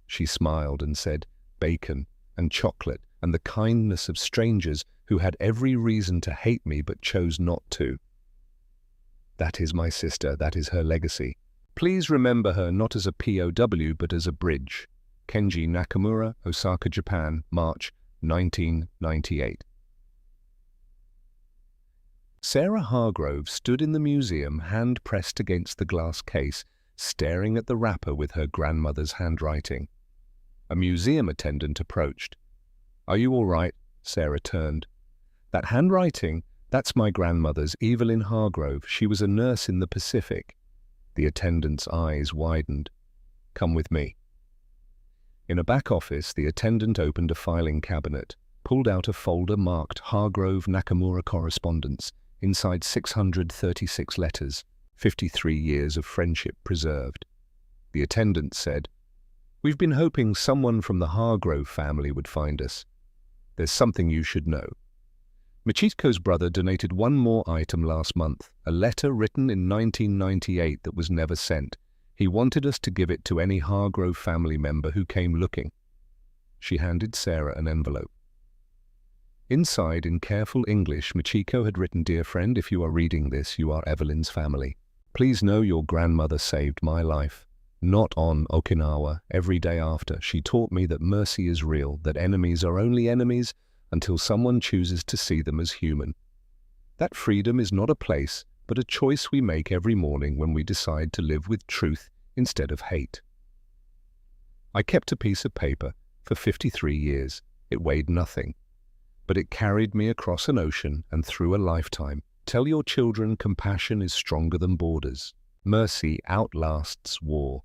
A: She smiled and said, "Bacon and chocolate and the kindness of strangers who had every reason to hate me but chose not to." That is my sister, that is her legacy. Please remember her not as a POW but as a bridge. Kenji Nakamura, Osaka, Japan, March 1998. Sarah Hargrove stood in the museum, hand pressed against the glass case, staring at the wrapper with her grandmother's handwriting. A museum attendant approached. "Are you all right?" Sarah turned. "That handwriting, that's my grandmother's, Evelyn Hargrove. She was a nurse in the Pacific." The attendant's eyes widened. "Come with me." In a back office, the attendant opened a filing cabinet, pulled out a folder marked Hargrove Nakamura Correspondence, inside 636 letters, 53 years of friendship preserved. The attendant said, "We've been hoping someone from the Hargrove family would find us. There's something you should know. Michiko's brother donated one more item last month, a letter written in 1998 that was never sent. He wanted us to give it to any Hargrove family member who came looking." She handed Sarah an envelope. Inside, in careful English, Michiko had written, "Dear friend, if you are reading this, you are Evelyn's family. Please know your grandmother saved my life. Not on Okinawa, every day after. She taught me that mercy is real, that enemies are only enemies until someone chooses to see them as human. That freedom is not a place, but a choice we make every morning when we decide to live with truth instead of hate." I kept a piece of paper for 53 years. It weighed nothing, but it carried me across an ocean and through a lifetime. Tell your children compassion is stronger than borders. Mercy outlasts war.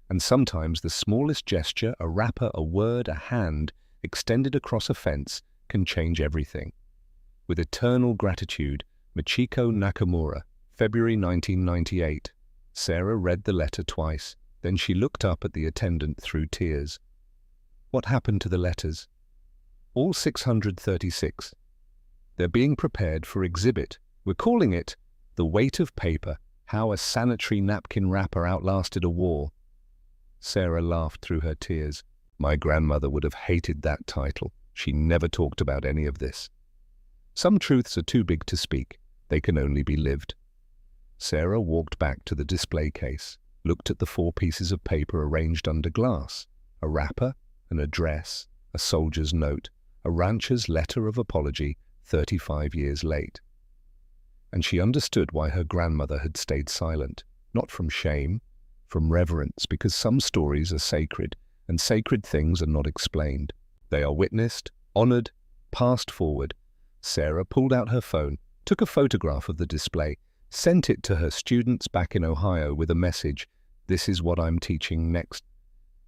A: And sometimes the smallest gesture, a wrapper, a word, a hand extended across a fence can change everything. With eternal gratitude, Michiko Nakamura, February 1998. Sarah read the letter twice. Then she looked up at the attendant through tears. "What happened to the letters?" "All 636. They're being prepared for exhibit. We're calling it The Weight of Paper, How a Sanitary Napkin Wrapper Outlasted a War." Sarah laughed through her tears. My grandmother would have hated that title. She never talked about any of this. Some truths are too big to speak. They can only be lived. Sarah walked back to the display case, looked at the 4 pieces of paper arranged under glass, a wrapper, an address, a soldier's note, a rancher's letter of apology 35 years late. And she understood why her grandmother had stayed silent, not from shame, from reverence, because some stories are sacred, and sacred things are not explained. They are witnessed, honored, passed forward. Sarah pulled out her phone, took a photograph of the display, sent it to her students back in Ohio with a message, "This is what I'm teaching next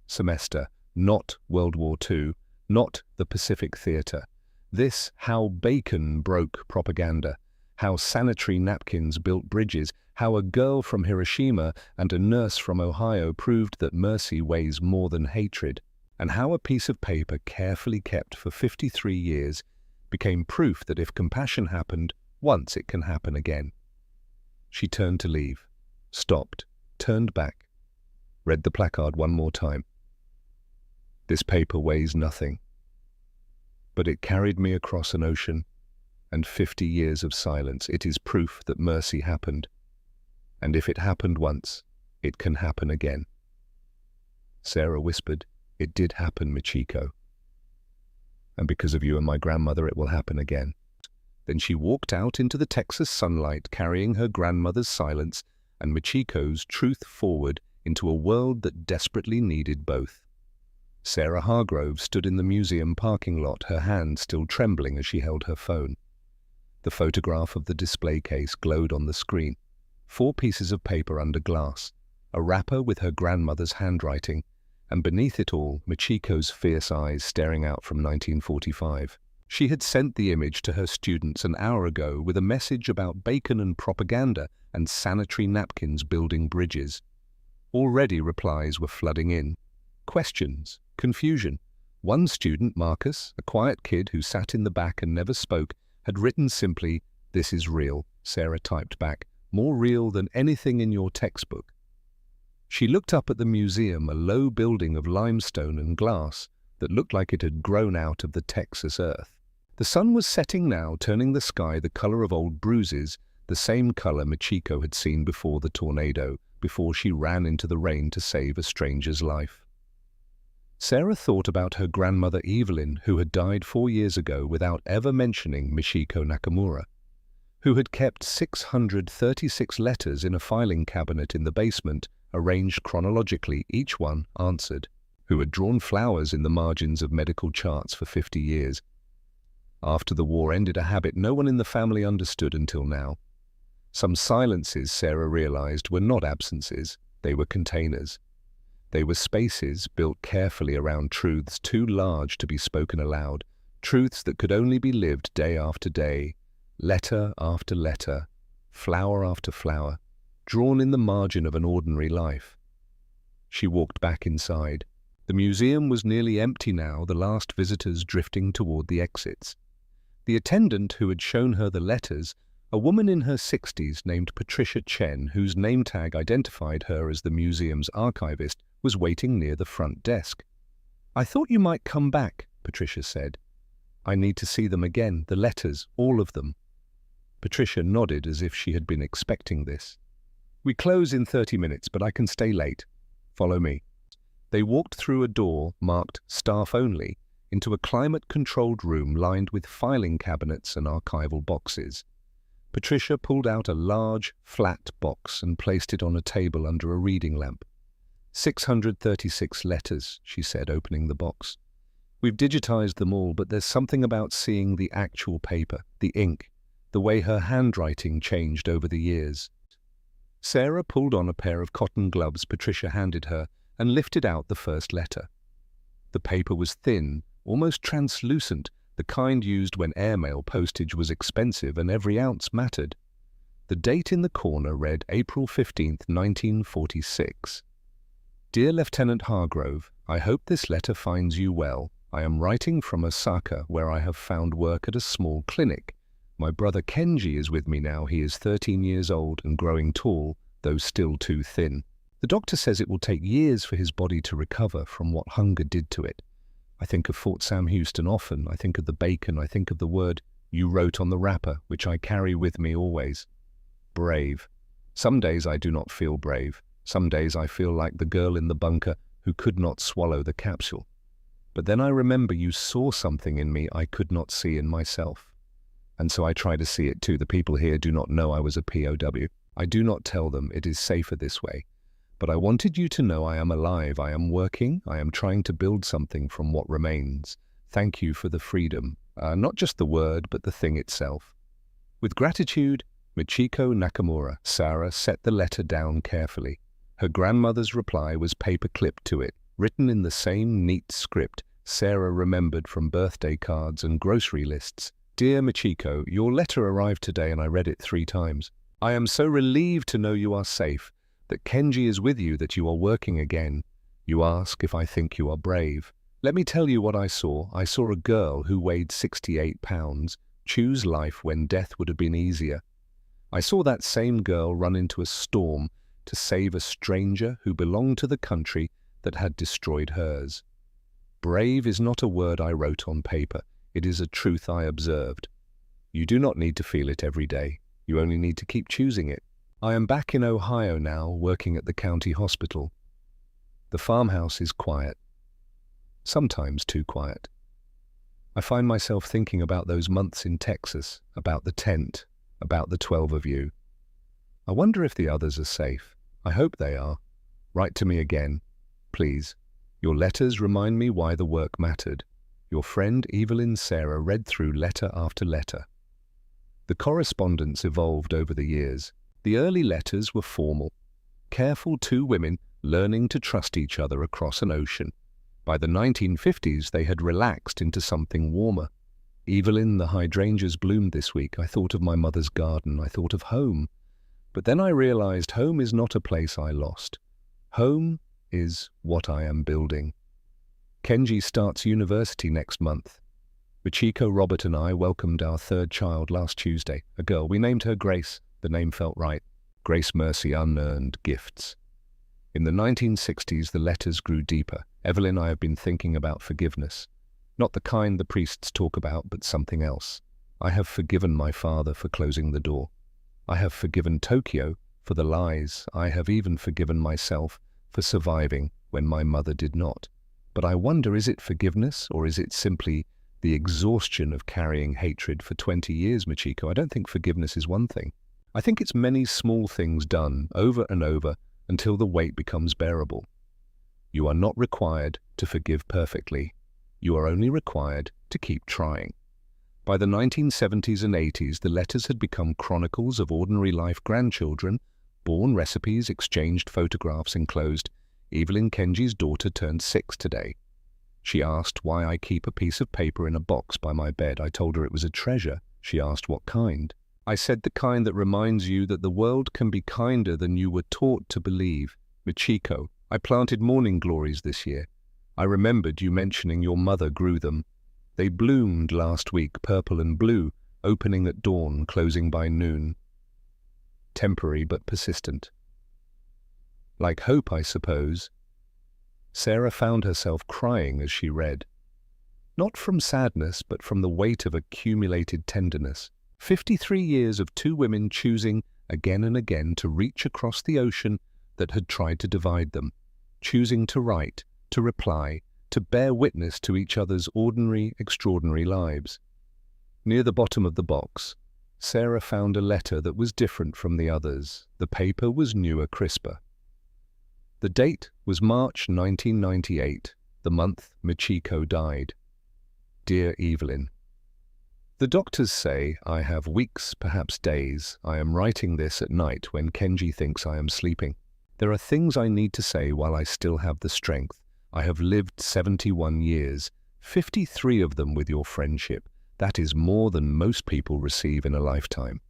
A: semester, not World War II, not the Pacific Theater. This, how bacon broke propaganda, how sanitary napkins built bridges, how a girl from Hiroshima and a nurse from Ohio proved that mercy weighs more than hatred, and how a piece of paper carefully kept for 53 years became proof that if compassion happened once, it can happen again." She turned to leave, stopped, turned back, read the placard one more time. "This paper weighs nothing, but it carried me across an ocean and 50 years of silence. It is proof that mercy happened. And if it happened once, it can happen again." Sarah whispered, "It did happen, Michiko. And because of you and my grandmother, it will happen again." Then she walked out into the Texas sunlight, carrying her grandmother's silence and Michiko's truth forward into a world that desperately needed both. Sarah Hargrove stood in the museum parking lot, her hand still trembling as she held her phone. The photograph of the display case glowed on the screen. 4 pieces of paper under glass, a wrapper with her grandmother's handwriting, and beneath it all, Michiko's fierce eyes staring out from 1945. She had sent the image to her students an hour ago with a message about bacon and propaganda and sanitary napkins building bridges. Already replies were flooding in. Questions, confusion. One student, Marcus, a quiet kid who sat in the back and never spoke, had written simply, "This is real," Sarah typed back, "more real than anything in your textbook." She looked up at the museum, a low building of limestone and glass that looked like it had grown out of the Texas earth. The sun was setting now, turning the sky the color of old bruises, the same color Michiko had seen before the tornado, before she ran into the rain to save a stranger's life. Sarah thought about her grandmother Evelyn, who had died 4 years ago without ever mentioning Michiko Nakamura, who had kept 636 letters in a filing cabinet in the basement, arranged chronologically, each one answered, who had drawn flowers in the margins of medical charts for 50 years. After the war ended, a habit no one in the family understood until now. Some silences, Sarah realized, were not absences, they were containers. They were spaces built carefully around truths too large to be spoken aloud, truths that could only be lived day after day, letter after letter, flower after flower, drawn in the margin of an ordinary life. She walked back inside. The museum was nearly empty now, the last visitors drifting toward the exits. The attendant who had shown her the letters, a woman in her 60s named Patricia Chen, whose name tag identified her as the museum's archivist, was waiting near the front desk. "I thought you might come back," Patricia said. "I need to see them again, the letters, all of them." Patricia nodded as if she had been expecting this. "We close in 30 minutes, but I can stay late. Follow me." They walked through a door marked "Staff Only" into a climate-controlled room lined with filing cabinets and archival boxes. Patricia pulled out a large, flat box and placed it on a table under a reading lamp. 636 letters, she said, opening the box. "We've digitized them all, but there's something about seeing the actual paper, the ink, the way her handwriting changed over the years." Sarah pulled on a pair of cotton gloves Patricia handed her and lifted out the first letter. The paper was thin, almost translucent, the kind used when airmail postage was expensive and every ounce mattered. The date in the corner read April 15th, 1946. "Dear Lieutenant Hargrove, I hope this letter finds you well. I am writing from Osaka, where I have found work at a small clinic. My brother Kenji is with me now. He is 13 years old and growing tall, though still too thin. The doctor says it will take years for his body to recover from what hunger did to it. I think of Fort Sam Houston often. I think of the bacon. I think of the word you wrote on the wrapper, which I carry with me always. Brave. Some days I do not feel brave. Some days I feel like the girl in the bunker who could not swallow the capsule. But then I remember you saw something in me I could not see in myself. And so I try to see it too. The people here do not know I was a POW. I do not tell them it is safer this way. But I wanted you to know I am alive, I am working, I am trying to build something from what remains. Thank you for the freedom. Not just the word, but the thing itself. With gratitude, Michiko Nakamura." Sarah set the letter down carefully. Her grandmother's reply was paper-clipped to it, written in the same neat script Sarah remembered from birthday cards and grocery lists. "Dear Michiko, your letter arrived today and I read it 3 times. I am so relieved to know you are safe, that Kenji is with you, that you are working again. You ask if I think you are brave. Let me tell you what I saw. I saw a girl who weighed 68 pounds choose life when death would have been easier. I saw that same girl run into a storm to save a stranger who belonged to the country that had destroyed hers. Brave is not a word I wrote on paper. It is a truth I observed. You do not need to feel it every day. You only need to keep choosing it. I am back in Ohio now, working at the county hospital. The farmhouse is quiet. Sometimes too quiet. I find myself thinking about those months in Texas, about the tent, about the 12 of you. I wonder if the others are safe. I hope they are. Write to me again, please. Your letters remind me why the work mattered. Your friend Evelyn Sarah read through letter after letter. The correspondence evolved over the years. The early letters were formal. Careful 2 women learning to trust each other across an ocean. By the 1950s, they had relaxed into something warmer. Evelyn, the hydrangeas bloomed this week. I thought of my mother's garden. I thought of home. But then I realized home is not a place I lost. Home is what I am building. Kenji starts university next month. Michiko, Robert and I welcomed our third child last Tuesday, a girl. We named her Grace. The name felt right. Grace Mercy, unearned gifts. In the 1960s, the letters grew deeper. Evelyn, I have been thinking about forgiveness. Not the kind the priests talk about, but something else. I have forgiven my father for closing the door. I have forgiven Tokyo for the lies. I have even forgiven myself for surviving when my mother did not. But I wonder, is it forgiveness or is it simply the exhaustion of carrying hatred for 20 years, Michiko? I don't think forgiveness is one thing. I think it's many small things done over and over until the weight becomes bearable. You are not required to forgive perfectly. You are only required to keep trying. By the 1970s and 80s, the letters had become chronicles of ordinary life. Grandchildren, born recipes, exchanged photographs, enclosed. Evelyn, Kenji's daughter, turned 6 today. She asked why I keep a piece of paper in a box by my bed. I told her it was a treasure. She asked what kind. I said the kind that reminds you that the world can be kinder than you were taught to believe. Michiko, I planted morning glories this year. I remembered you mentioning your mother grew them. They bloomed last week, purple and blue, opening at dawn, closing by noon. Temporary but persistent. Like hope, I suppose. Sarah found herself crying as she read. Not from sadness, but from the weight of accumulated tenderness. 53 years of 2 women choosing again and again to reach across the ocean that had tried to divide them, choosing to write, to reply, to bear witness to each other's ordinary, extraordinary lives. Near the bottom of the box, Sarah found a letter that was different from the others. The paper was newer, crisper. The date was March 1998, the month Michiko died. Dear Evelyn, the doctors say I have weeks, perhaps days. I am writing this at night when Kenji thinks I am sleeping. There are things I need to say while I still have the strength. I have lived 71 years, 53 of them with your friendship. That is more than most people receive in a lifetime.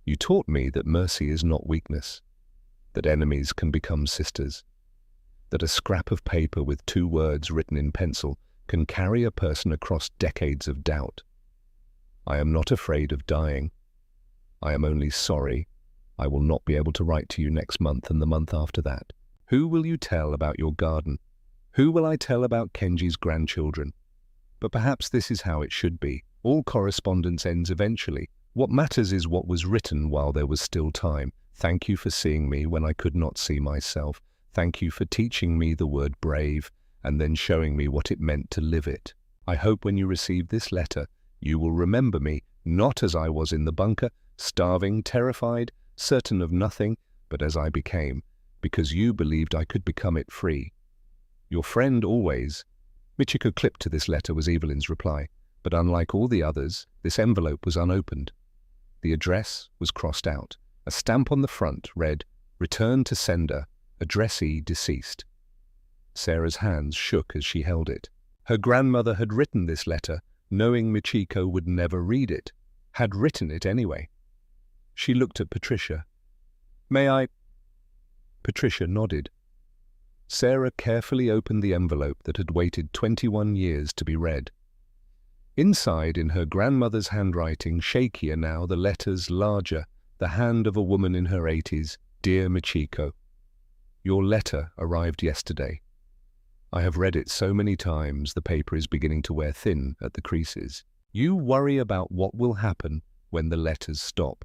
A: You taught me that mercy is not weakness, that enemies can become sisters, that a scrap of paper with 2 words written in pencil can carry a person across decades of doubt. I am not afraid of dying. I am only sorry I will not be able to write to you next month and the month after that. Who will you tell about your garden? Who will I tell about Kenji's grandchildren? But perhaps this is how it should be. All correspondence ends eventually. What matters is what was written while there was still time. Thank you for seeing me when I could not see myself. Thank you for teaching me the word brave and then showing me what it meant to live it. I hope when you receive this letter, you will remember me, not as I was in the bunker, starving, terrified, certain of nothing, but as I became, because you believed I could become it free. Your friend always. Michiko. Clipped to this letter was Evelyn's reply, but unlike all the others, this envelope was unopened. The address was crossed out. A stamp on the front read, "Return to sender, addressee deceased." Sarah's hands shook as she held it. Her grandmother had written this letter, knowing Michiko would never read it, had written it anyway. She looked at Patricia. "May I?" Patricia nodded. Sarah carefully opened the envelope that had waited 21 years to be read. Inside, in her grandmother's handwriting, shakier now, the letters larger, the hand of a woman in her 80s, "Dear Michiko, your letter arrived yesterday. I have read it so many times the paper is beginning to wear thin at the creases. You worry about what will happen when the letters stop.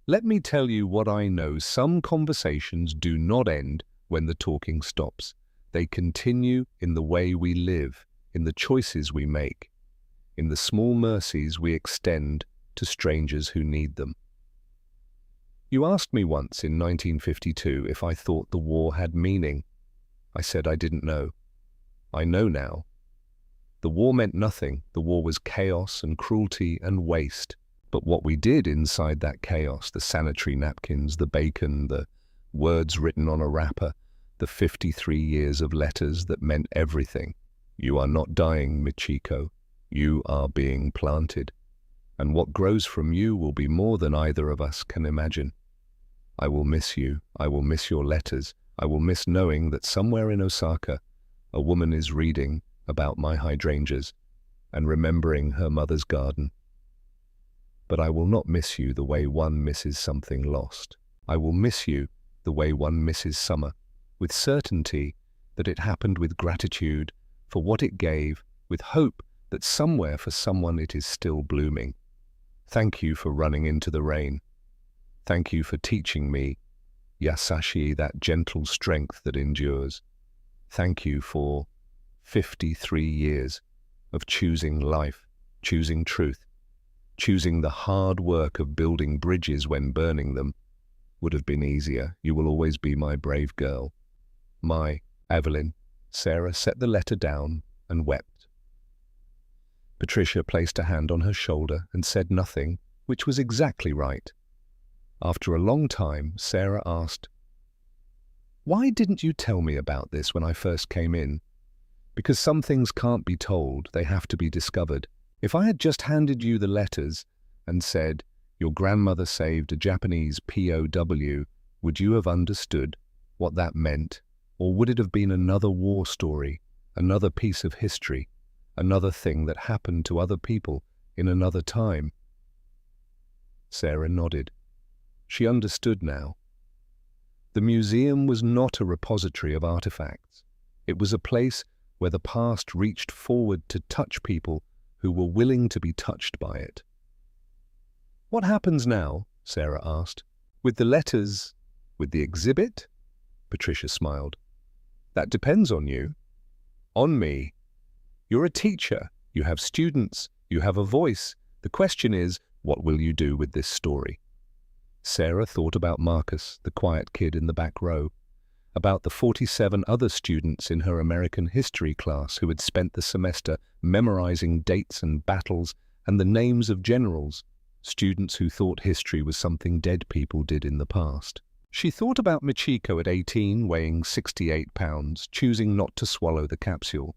A: Let me tell you what I know. Some conversations do not end when the talking stops. They continue in the way we live, in the choices we make, in the small mercies we extend to strangers who need them. You asked me once in 1952 if I thought the war had meaning. I said I didn't know. I know now. The war meant nothing. The war was chaos and cruelty and waste. But what we did inside that chaos, the sanitary napkins, the bacon, the words written on a wrapper, the 53 years of letters that meant everything. You are not dying, Michiko. You are being planted. And what grows from you will be more than either of us can imagine. I will miss you. I will miss your letters. I will miss knowing that somewhere in Osaka, A woman is reading about my hydrangeas and remembering her mother's garden. But I will not miss you the way one misses something lost. I will miss you the way one misses summer, with certainty that it happened, with gratitude for what it gave, with hope that somewhere for someone it is still blooming. Thank you for running into the rain. Thank you for teaching me, Yasashi, that gentle strength that endures. Thank you for 53 years of choosing life, choosing truth, choosing the hard work of building bridges when burning them would have been easier. You will always be my brave girl. My Evelyn. Sarah set the letter down and wept. Patricia placed a hand on her shoulder and said nothing, which was exactly right. After a long time, Sarah asked, "Why didn't you tell me about this when I first came in?" "Because some things can't be told, they have to be discovered. If I had just handed you the letters and said, 'Your grandmother saved a Japanese POW,' would you have understood what that meant? Or would it have been another war story, another piece of history, another thing that happened to other people in another time?" Sarah nodded. She understood now. The museum was not a repository of artifacts. It was a place where the past reached forward to touch people who were willing to be touched by it. "What happens now?" Sarah asked. "With the letters, with the exhibit?" Patricia smiled. "That depends on you." "On me? You're a teacher. You have students. You have a voice. The question is, what will you do with this story?" Sarah thought about Marcus, the quiet kid in the back row, about the 47 other students in her American history class who had spent the semester memorizing dates and battles and the names of generals, students who thought history was something dead people did in the past. She thought about Michiko at 18, weighing 68 pounds, choosing not to swallow the capsule.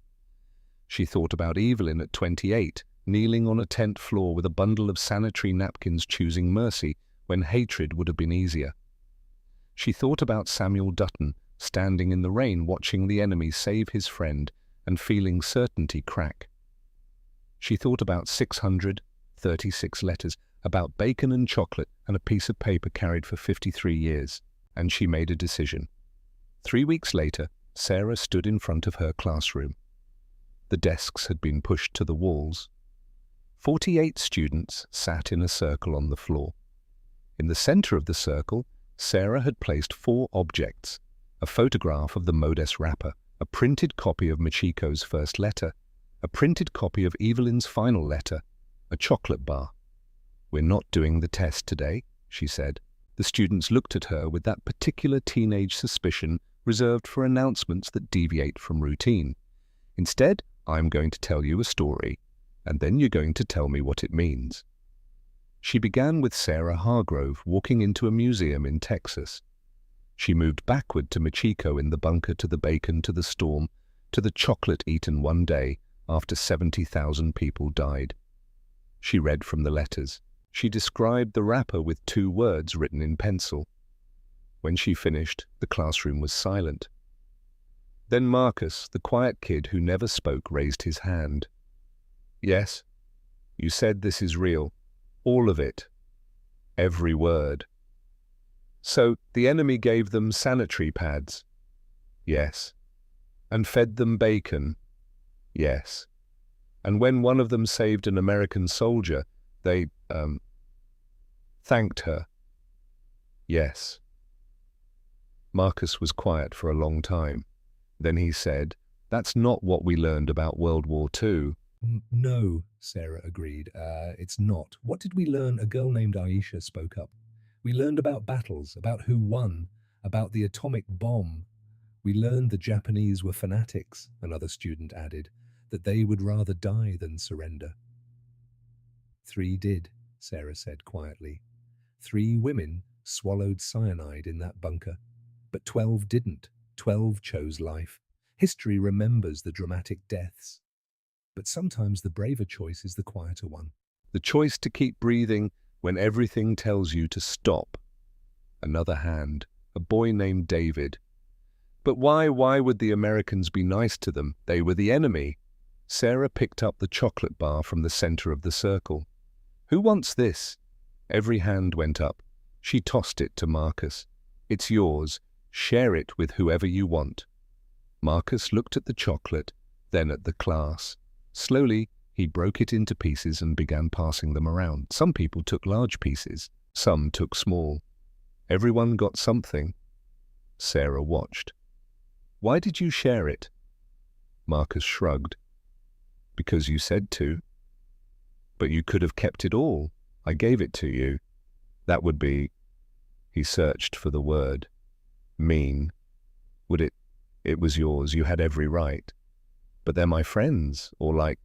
A: She thought about Evelyn at 28, kneeling on a tent floor with a bundle of sanitary napkins, choosing mercy when hatred would have been easier. She thought about Samuel Dutton, standing in the rain watching the enemy save his friend and feeling certainty crack. She thought about 636 letters, about bacon and chocolate and a piece of paper carried for 53 years, and she made a decision. 3 weeks later, Sarah stood in front of her classroom. The desks had been pushed to the walls. 48 students sat in a circle on the floor. In the center of the circle, Sarah had placed 4 objects: a photograph of the Modes wrapper, a printed copy of Michiko's first letter, a printed copy of Evelyn's final letter, a chocolate bar. "We're not doing the test today," she said. The students looked at her with that particular teenage suspicion reserved for announcements that deviate from routine. "Instead, I'm going to tell you a story, and then you're going to tell me what it means." She began with Sarah Hargrove walking into a museum in Texas. She moved backward to Michiko in the bunker, to the bacon, to the storm, to the chocolate eaten one day after 70,000 people died. She read from the letters. She described the wrapper with 2 words written in pencil. When she finished, the classroom was silent. Then Marcus, the quiet kid who never spoke, raised his hand. "Yes, you said this is real. All of it. Every word." "So the enemy gave them sanitary pads?" "Yes." "And fed them bacon?" "Yes." "And when one of them saved an American soldier, they, thanked her?" "Yes." Marcus was quiet for a long time. Then he said, "That's not what we learned about World War II.
B: No, Sarah agreed. It's not. What did we learn? A girl named Aisha spoke up. We learned about battles, about who won, about the atomic bomb. We learned the Japanese were fanatics, another student added, that they would rather die than surrender. 3 did, Sarah said quietly. 3 women swallowed cyanide in that bunker. But 12 didn't. 12 chose life. History remembers the dramatic deaths. But sometimes the braver choice is the quieter one.
A: The choice to keep breathing when everything tells you to stop." Another hand, a boy named David. But why would the Americans be nice to them? They were the enemy. Sarah picked up the chocolate bar from the center of the circle. Who wants this? Every hand went up. She tossed it to Marcus. It's yours. Share it with whoever you want. Marcus looked at the chocolate, then at the class. Slowly, he broke it into pieces and began passing them around. Some people took large pieces. Some took small. Everyone got something. Sarah watched. Why did you share it? Marcus shrugged. Because you said to. But you could have kept it all. I gave it to you. That would be... He searched for the word. Mean. Would it... It was yours. You had every right. But they're my friends, or like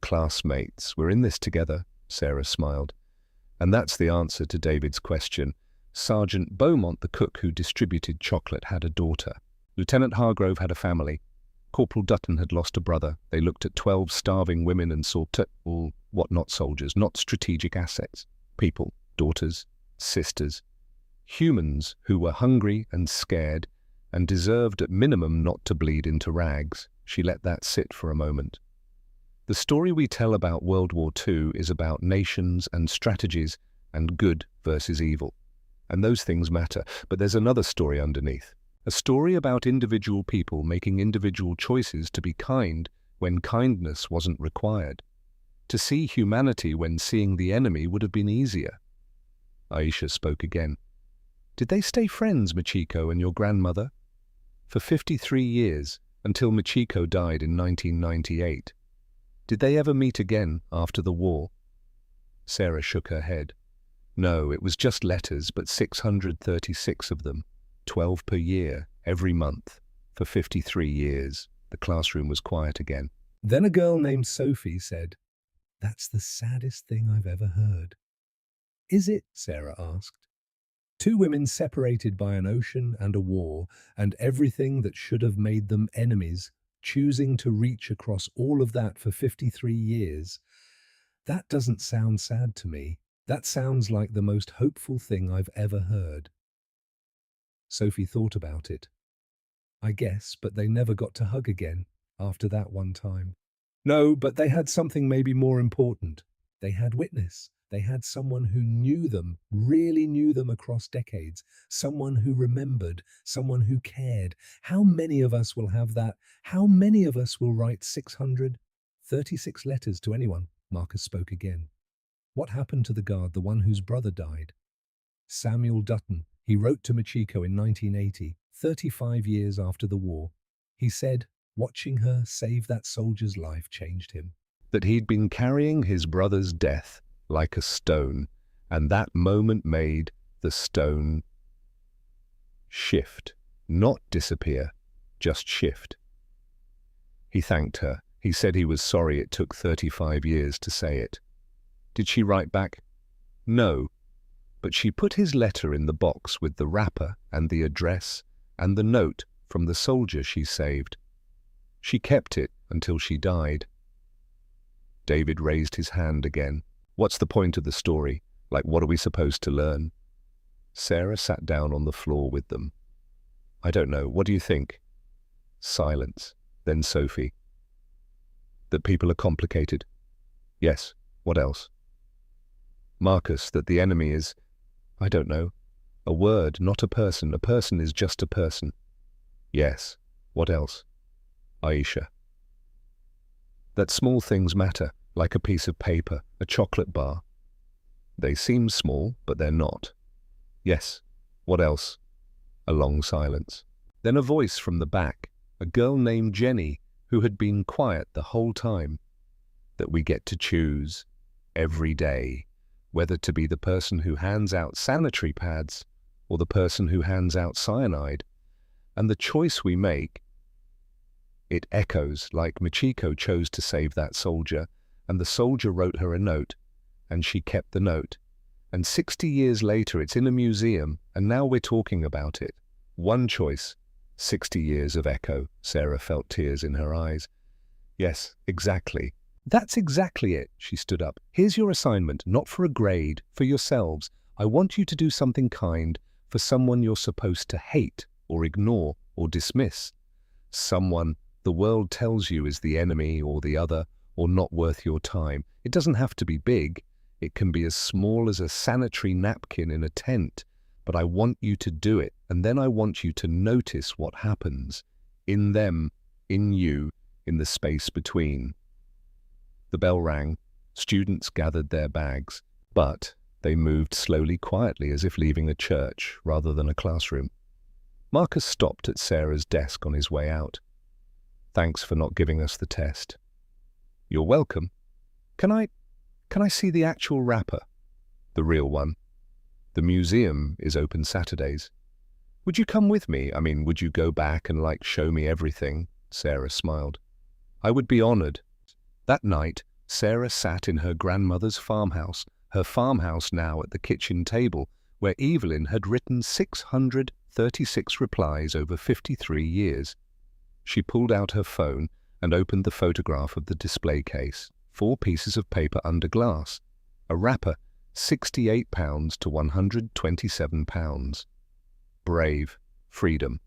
A: classmates. We're in this together, Sarah smiled. And that's the answer to David's question. Sergeant Beaumont, the cook who distributed chocolate, had a daughter. Lieutenant Hargrove had a family. Corporal Dutton had lost a brother. They looked at 12 starving women and saw all not soldiers, not strategic assets. People, daughters, sisters. Humans who were hungry and scared and deserved at minimum not to bleed into rags. She let that sit for a moment. The story we tell about World War II is about nations and strategies and good versus evil. And those things matter, but there's another story underneath. A story about individual people making individual choices to be kind when kindness wasn't required. To see humanity when seeing the enemy would have been easier. Aisha spoke again. Did they stay friends, Michiko and your grandmother? For 53 years, until Michiko died in 1998. Did they ever meet again after the war? Sarah shook her head. No, it was just letters, but 636 of them, 12 per year, every month, for 53 years. The classroom was quiet again.
B: Then a girl named Sophie said, "That's the saddest thing I've ever heard." "Is it?" Sarah asked. Two women separated by an ocean and a war, and everything that should have made them enemies, choosing to reach across all of that for 53 years. That doesn't sound sad to me. That sounds like the most hopeful thing I've ever heard. Sophie thought about it. I guess, but they never got to hug again after that one time. No, but they had something maybe more important. They had witness. They had someone who knew them, really knew them across decades, someone who remembered, someone who cared. How many of us will have that? How many of us will write 636 letters to anyone? Marcus spoke again. What happened to the guard, the one whose brother died? Samuel Dutton. He wrote to Michiko in 1980, 35 years after the war. He said, watching her save that soldier's life changed him.
A: That he'd been carrying his brother's death like a stone, and that moment made the stone shift, not disappear, just shift. He thanked her. He said he was sorry it took 35 years to say it. Did she write back? No, but she put his letter in the box with the wrapper and the address and the note from the soldier she saved. She kept it until she died. David raised his hand again. What's the point of the story? Like, what are we supposed to learn? Sarah sat down on the floor with them. I don't know. What do you think? Silence. Then Sophie. That people are complicated. Yes. What else? Marcus, that the enemy is, I don't know, a word, not a person. A person is just a person. Yes. What else? Aisha. That small things matter, like a piece of paper, a chocolate bar. They seem small, but they're not. Yes. What else? A long silence. Then a voice from the back, a girl named Jenny, who had been quiet the whole time. That we get to choose, every day, whether to be the person who hands out sanitary pads or the person who hands out cyanide. And the choice we make, it echoes like Michiko chose to save that soldier, and the soldier wrote her a note, and she kept the note. And 60 years later, it's in a museum, and now we're talking about it. One choice, 60 years of echo. Sarah felt tears in her eyes. Yes, exactly. That's exactly it. She stood up. Here's your assignment, not for a grade, for yourselves. I want you to do something kind for someone you're supposed to hate or ignore. or dismiss. Someone the world tells you is the enemy or the other or not worth your time. It doesn't have to be big. It can be as small as a sanitary napkin in a tent. But I want you to do it, and then I want you to notice what happens in them, in you, in the space between. The bell rang. Students gathered their bags, but they moved slowly, quietly, as if leaving a church rather than a classroom. Marcus stopped at Sarah's desk on his way out. "Thanks for not giving us the test." "You're welcome. Can I see the actual wrapper?" "The real one. The museum is open Saturdays." "Would you come with me? Would you go back and show me everything?" Sarah smiled. "I would be honored." That night, Sarah sat in her grandmother's farmhouse, her farmhouse now at the kitchen table, where Evelyn had written 636 replies over 53 years. She pulled out her phone and opened the photograph of the display case. 4 pieces of paper under glass. A wrapper, £68 to £127. Brave, freedom.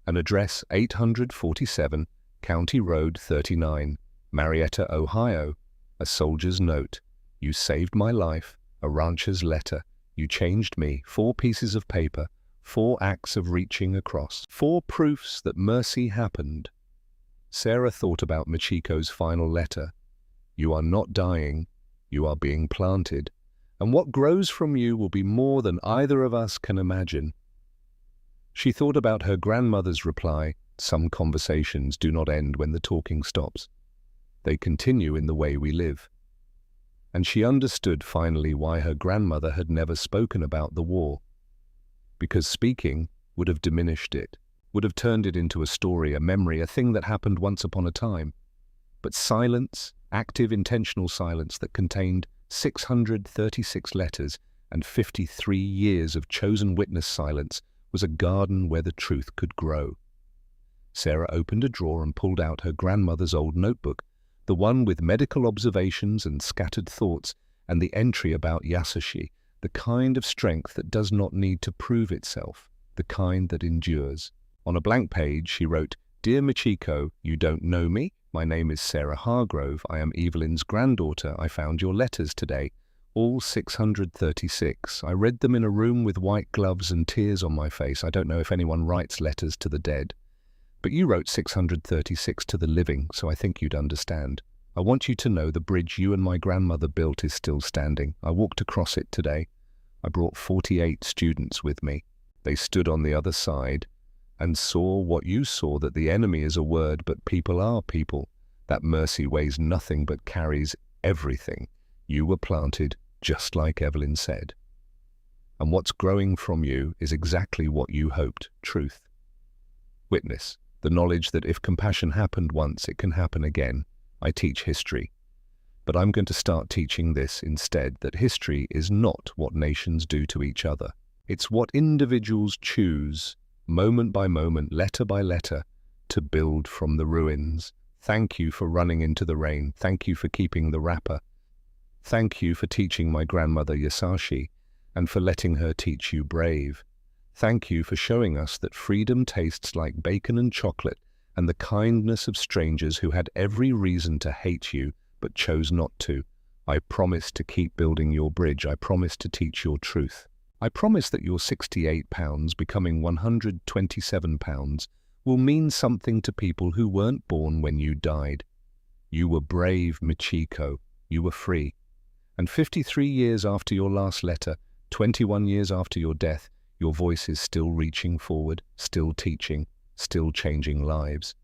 A: An address, 847, County Road 39, Marietta, Ohio. A soldier's note. You saved my life. A rancher's letter. You changed me. 4 pieces of paper. 4 acts of reaching across. 4 proofs that mercy happened. Sarah thought about Michiko's final letter. You are not dying. You are being planted. And what grows from you will be more than either of us can imagine. She thought about her grandmother's reply. Some conversations do not end when the talking stops. They continue in the way we live. And she understood finally why her grandmother had never spoken about the war. Because speaking would have diminished it, would have turned it into a story, a memory, a thing that happened once upon a time. But silence, active, intentional silence that contained 636 letters and 53 years of chosen witness silence was a garden where the truth could grow. Sarah opened a drawer and pulled out her grandmother's old notebook, the one with medical observations and scattered thoughts, and the entry about Yasushi, the kind of strength that does not need to prove itself, the kind that endures. On a blank page, she wrote, "Dear Michiko, you don't know me? My name is Sarah Hargrove. I am Evelyn's granddaughter. I found your letters today. All 636. I read them in a room with white gloves and tears on my face. I don't know if anyone writes letters to the dead. But you wrote 636 to the living, so I think you'd understand. I want you to know the bridge you and my grandmother built is still standing. I walked across it today. I brought 48 students with me. They stood on the other side and saw what you saw, that the enemy is a word, but people are people. That mercy weighs nothing but carries everything. You were planted, just like Evelyn said. And what's growing from you is exactly what you hoped, truth. Witness, the knowledge that if compassion happened once, it can happen again. I teach history. But I'm going to start teaching this instead, that history is not what nations do to each other. It's what individuals choose, moment by moment, letter by letter, to build from the ruins. Thank you for running into the rain. Thank you for keeping the wrapper. Thank you for teaching my grandmother Yasashi, and for letting her teach you brave. Thank you for showing us that freedom tastes like bacon and chocolate, and the kindness of strangers who had every reason to hate you, but chose not to. I promise to keep building your bridge. I promise to teach your truth. I promise that your 68 pounds becoming 127 pounds will mean something to people who weren't born when you died. You were brave, Michiko. You were free. And 53 years after your last letter, 21 years after your death, your voice is still reaching forward, still teaching, still changing lives.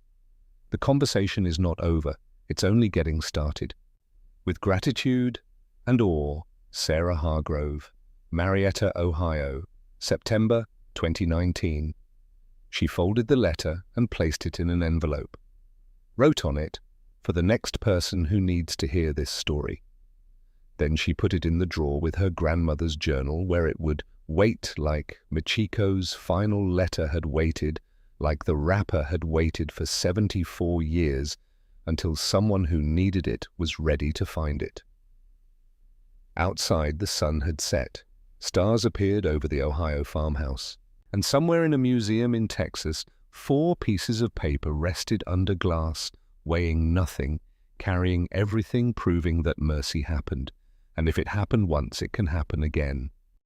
A: The conversation is not over. It's only getting started. With gratitude and awe, Sarah Hargrove, Marietta, Ohio, September 2019. She folded the letter and placed it in an envelope. Wrote on it, "For the next person who needs to hear this story." Then she put it in the drawer with her grandmother's journal, where it would wait like Michiko's final letter had waited, like the wrapper had waited for 74 years, until someone who needed it was ready to find it. Outside, the sun had set. Stars appeared over the Ohio farmhouse. And somewhere in a museum in Texas, 4 pieces of paper rested under glass, weighing nothing, carrying everything, proving that mercy happened. And if it happened once, it can happen again.